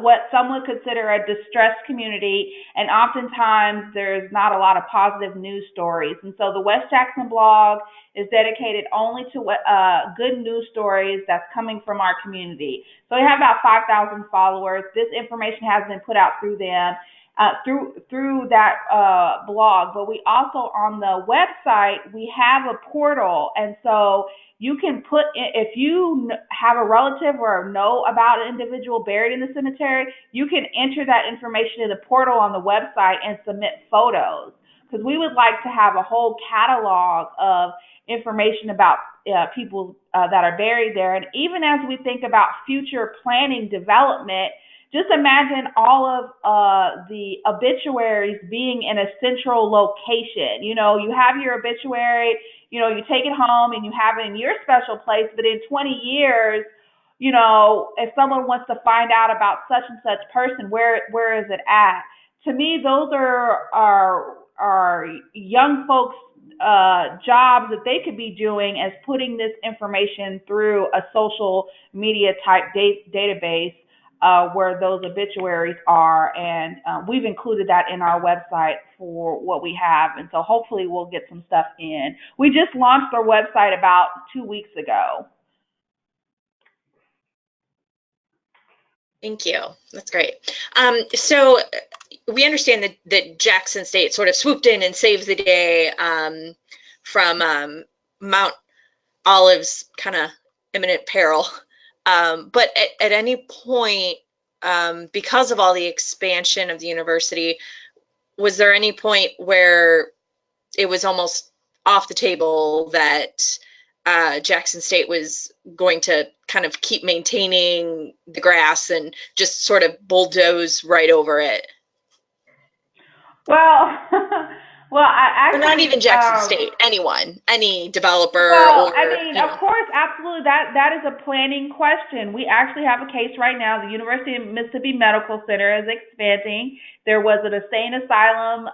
what some would consider a distressed community, and oftentimes there's not a lot of positive news stories. And so the West Jackson blog is dedicated only to good news stories that's coming from our community. So we have about 5,000 followers. This information has been put out through them. Through that blog, but we also on the website we have a portal, and so you can put in, if you have a relative or know about an individual buried in the cemetery, you can enter that information in the portal on the website and submit photos, because we would like to have a whole catalog of information about people that are buried there. And even as we think about future planning development, just imagine all of the obituaries being in a central location. You know, you have your obituary, you know, you take it home and you have it in your special place, but in 20 years, you know, if someone wants to find out about such and such person, where is it at? To me, those are young folks' jobs that they could be doing as putting this information through a social media type database. Where those obituaries are, and we've included that in our website for what we have, and so hopefully we'll get some stuff in. We just launched our website about 2 weeks ago. Thank you. That's great. So we understand that Jackson State sort of swooped in and saved the day from Mount Olive's kind of imminent peril. But at any point, because of all the expansion of the university, was there any point where it was almost off the table that Jackson State was going to kind of keep maintaining the grass and just sort of bulldoze right over it? Well, Well, I Or not actually, even Jackson State, anyone, any developer well, or, I mean, you of know. course, absolutely. That is a planning question. We actually have a case right now. The University of Mississippi Medical Center is expanding. There was an insane asylum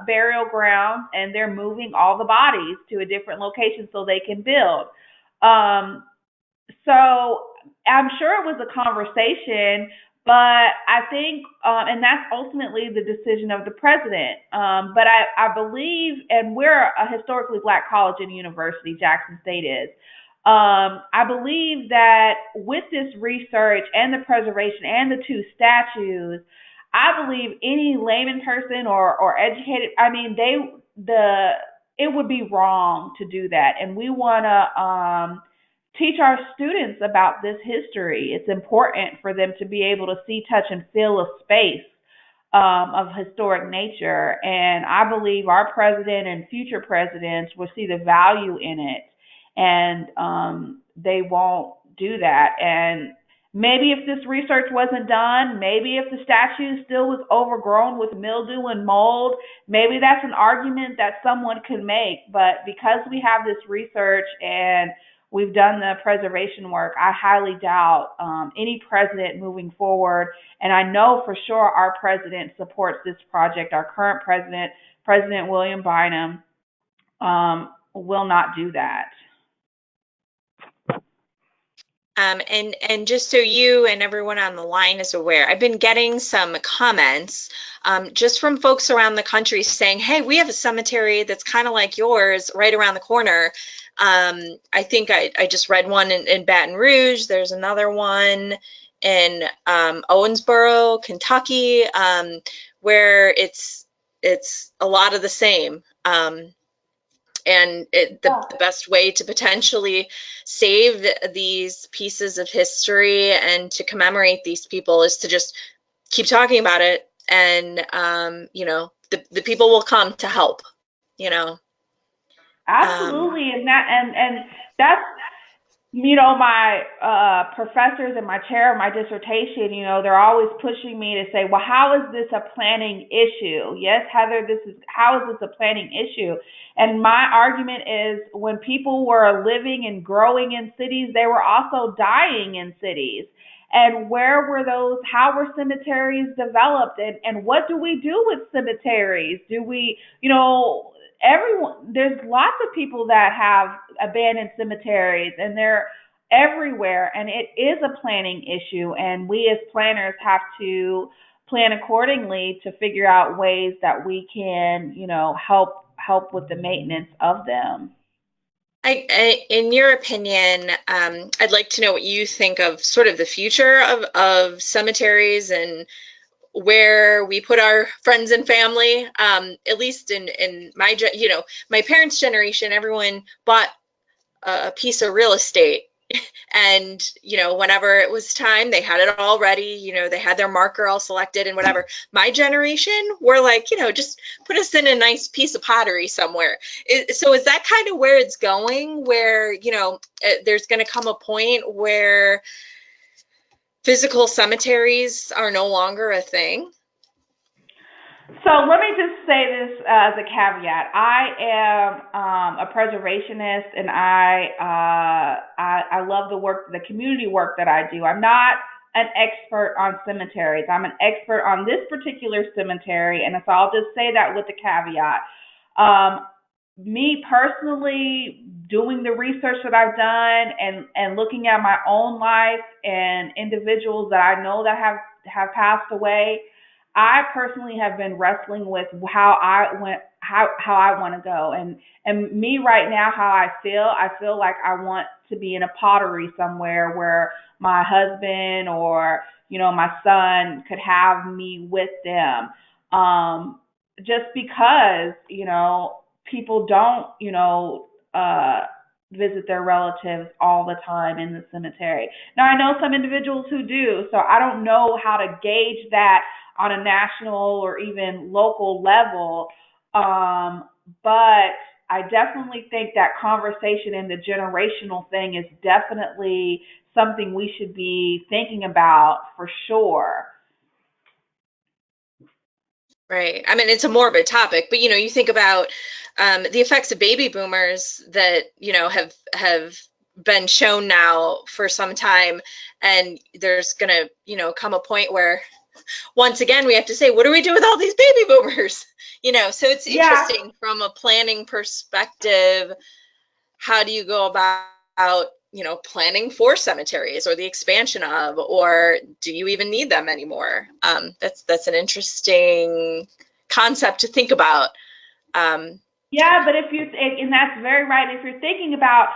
burial ground, and they're moving all the bodies to a different location so they can build. Um, so I'm sure it was a conversation, but I think, and that's ultimately the decision of the president. But I believe, and we're a historically black college and university, Jackson State is. I believe that with this research and the preservation and the two statues, I believe any layman person or educated, I mean, it would be wrong to do that, and we want to teach our students about this history. It's important for them to be able to see, touch, and feel a space of historic nature. And I believe our president and future presidents will see the value in it, and they won't do that. And maybe if this research wasn't done, maybe if the statue still was overgrown with mildew and mold, maybe that's an argument that someone could make. But because we have this research and we've done the preservation work, I highly doubt any president moving forward. And I know for sure our president supports this project. Our current president, President William Bynum, will not do that. And just so you and everyone on the line is aware, I've been getting some comments just from folks around the country saying, hey, we have a cemetery that's kind of like yours right around the corner. I think I just read one in Baton Rouge. There's another one in Owensboro, Kentucky, where it's a lot of the same. And the best way to potentially save these pieces of history and to commemorate these people is to just keep talking about it. And, you know, the people will come to help, you know. Absolutely, and that's, you know, my professors in my chair of my dissertation, you know, they're always pushing me to say, well, how is this a planning issue? Yes, Heather, how is this a planning issue? And my argument is when people were living and growing in cities, they were also dying in cities. And where were those, how were cemeteries developed? And what do we do with cemeteries? Do we, you know, there's lots of people that have abandoned cemeteries, and they're everywhere, and it is a planning issue, and we as planners have to plan accordingly to figure out ways that we can, you know, help with the maintenance of them. In your opinion, I'd like to know what you think of sort of the future of cemeteries and where we put our friends and family. At least in my, you know, my parents' generation, everyone bought a piece of real estate. And, you know, whenever it was time, they had it all ready, you know, they had their marker all selected and whatever. My generation, we're like, you know, just put us in a nice piece of pottery somewhere. So is that kind of where it's going, where, you know, there's going to come a point where physical cemeteries are no longer a thing? So let me just say this as a caveat. I am a preservationist, and I love the work, the community work that I do. I'm not an expert on cemeteries. I'm an expert on this particular cemetery, and so I'll just say that with the caveat. Um, Me personally, doing the research that I've done and looking at my own life and individuals that I know that have passed away, I personally have been wrestling with how I want to go, and me right now, how I feel like I want to be in a pottery somewhere where my husband or, you know, my son could have me with them. Just because, you know, people don't, you know, visit their relatives all the time in the cemetery. Now, I know some individuals who do, so I don't know how to gauge that on a national or even local level. But I definitely think that conversation and the generational thing is definitely something we should be thinking about for sure. Right. I mean, it's a morbid topic, but you think about the effects of baby boomers that have been shown now for some time, and there's gonna come a point where once again we have to say, what do we do with all these baby boomers? So it's Yeah. interesting from a planning perspective. How do you go about planning for cemeteries or the expansion of, or do you even need them anymore? That's an interesting concept to think about. Yeah, but and that's very right. If you're thinking about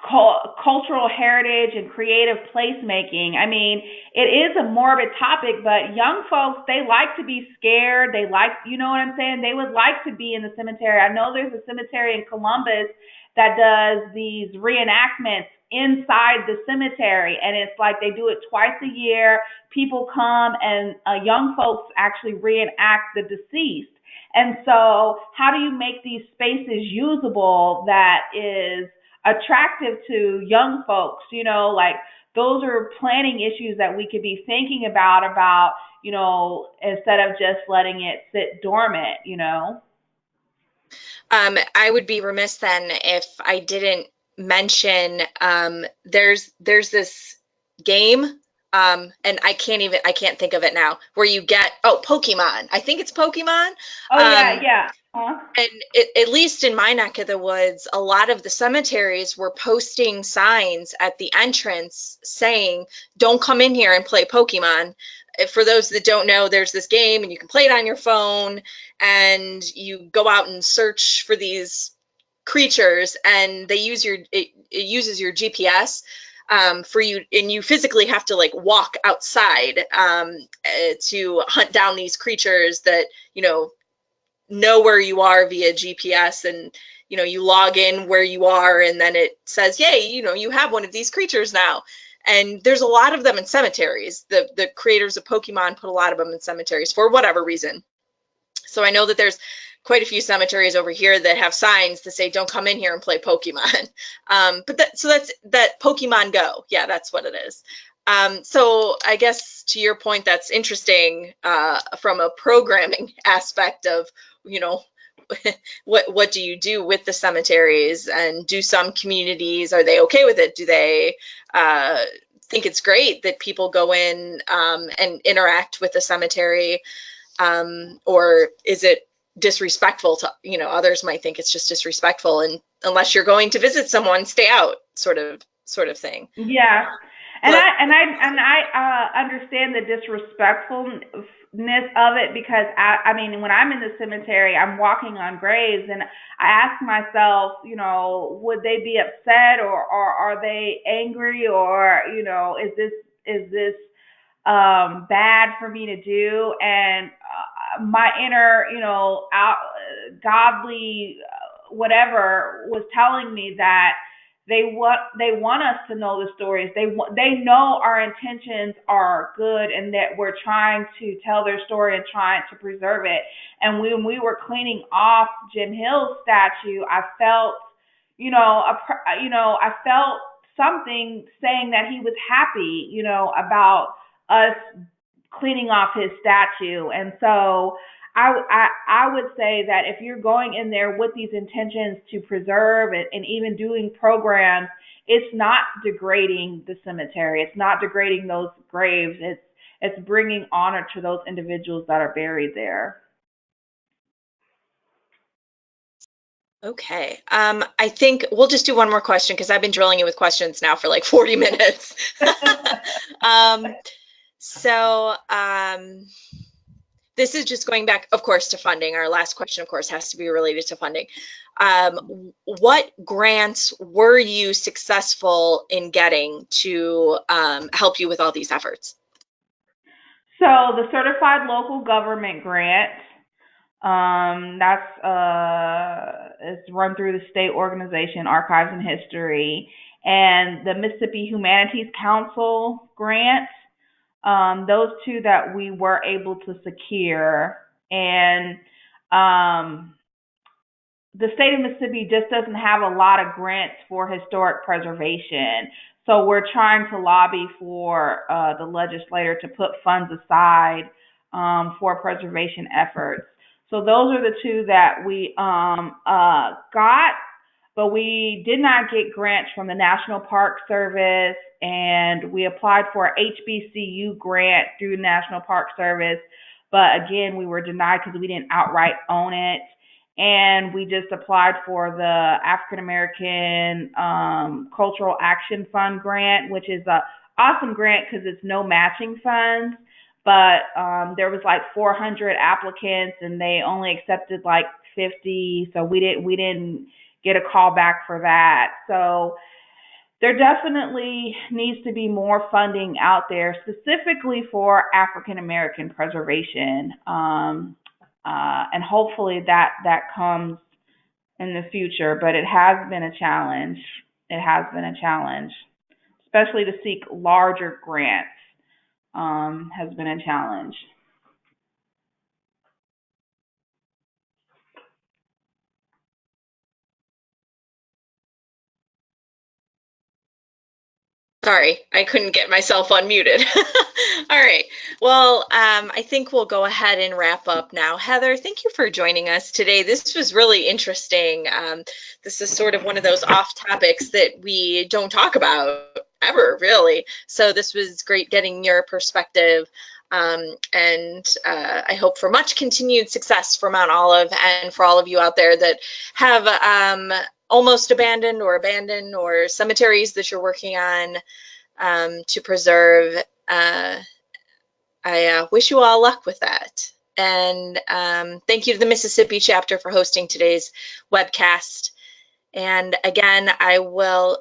cultural heritage and creative placemaking. I mean, it is a morbid topic, but young folks, they like to be scared. They like, you know what I'm saying? They would like to be in the cemetery. I know there's a cemetery in Columbus that does these reenactments inside the cemetery, and it's like they do it twice a year. People come and young folks actually reenact the deceased. And so, how do you make these spaces usable that is attractive to young folks? Like those are planning issues that we could be thinking about, instead of just letting it sit dormant. I would be remiss then if I didn't mention there's this game, and I can't think of it now, where you get Pokemon. I think it's Pokemon. Oh yeah, Um, yeah. and at least in my neck of the woods, a lot of the cemeteries were posting signs at the entrance saying, "Don't come in here and play Pokemon." For those that don't know, there's this game and you can play it on your phone, and you go out and search for these creatures, and it uses your GPS for you, and you physically have to like walk outside to hunt down these creatures that know where you are via GPS, and you log in where you are, and then it says, yay, you have one of these creatures now. And there's a lot of them in cemeteries. The creators of Pokemon put a lot of them in cemeteries for whatever reason. So I know that there's quite a few cemeteries over here that have signs that say, don't come in here and play Pokemon. That's that Pokemon Go. Yeah, that's what it is. So I guess to your point, that's interesting from a programming aspect of, what do you do with the cemeteries, and do some communities, are they okay with it? Do they think it's great that people go in and interact with the cemetery? Or is it disrespectful to, others might think it's just disrespectful, and unless you're going to visit someone, stay out, sort of thing. Yeah. And But I understand the disrespectfulness of it, because I mean, when I'm in the cemetery, I'm walking on graves, and I ask myself, would they be upset, or are they angry, or is this bad for me to do? And my inner, godly whatever was telling me that they want us to know the stories. They know our intentions are good, and that we're trying to tell their story and trying to preserve it. And when we were cleaning off Jim Hill's statue, I felt, I felt something saying that he was happy, about us cleaning off his statue. And so I would say that if you're going in there with these intentions to preserve it, and even doing programs, it's not degrading the cemetery. It's not degrading those graves. It's bringing honor to those individuals that are buried there. okay. I think we'll just do one more question, because I've been drilling you with questions now for like 40 minutes. um, so this is just going back, of course, to funding. Our last question, of course, has to be related to funding. What grants were you successful in getting to help you with all these efforts? So the Certified Local Government Grant, that's it's run through the state organization Archives and History, and the Mississippi Humanities Council grant. Those two that we were able to secure. And the state of Mississippi just doesn't have a lot of grants for historic preservation. So we're trying to lobby for the legislator to put funds aside for preservation efforts. So those are the two that we got, but we did not get grants from the National Park Service, and we applied for a HBCU grant through the National Park Service, but again, we were denied because we didn't outright own it. And we just applied for the African American Cultural Action Fund grant, which is an awesome grant because it's no matching funds. But there was like 400 applicants, and they only accepted like 50, so we didn't get a call back for that. So there definitely needs to be more funding out there, specifically for African American preservation, and hopefully that comes in the future. But it has been a challenge. It has been a challenge, especially to seek larger grants. Has been a challenge. Sorry, I couldn't get myself unmuted. All right. Well, I think we'll go ahead and wrap up now. Heather, thank you for joining us today. This was really interesting. This is sort of one of those off topics that we don't talk about ever, really. So this was great getting your perspective. And I hope for much continued success for Mount Olive and for all of you out there that have almost abandoned or cemeteries that you're working on to preserve. I wish you all luck with that. And thank you to the Mississippi chapter for hosting today's webcast. And again, I will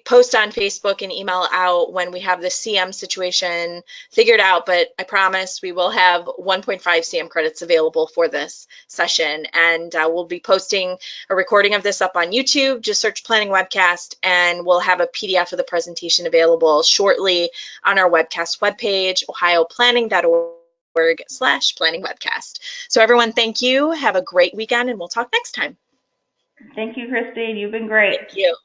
post on Facebook and email out when we have the CM situation figured out, but I promise we will have 1.5 CM credits available for this session. And we'll be posting a recording of this up on YouTube. Just search Planning Webcast, and we'll have a PDF of the presentation available shortly on our webcast webpage, ohioplanning.org/planning webcast. So everyone, thank you. Have a great weekend, and we'll talk next time. Thank you, Christine. You've been great. Thank you.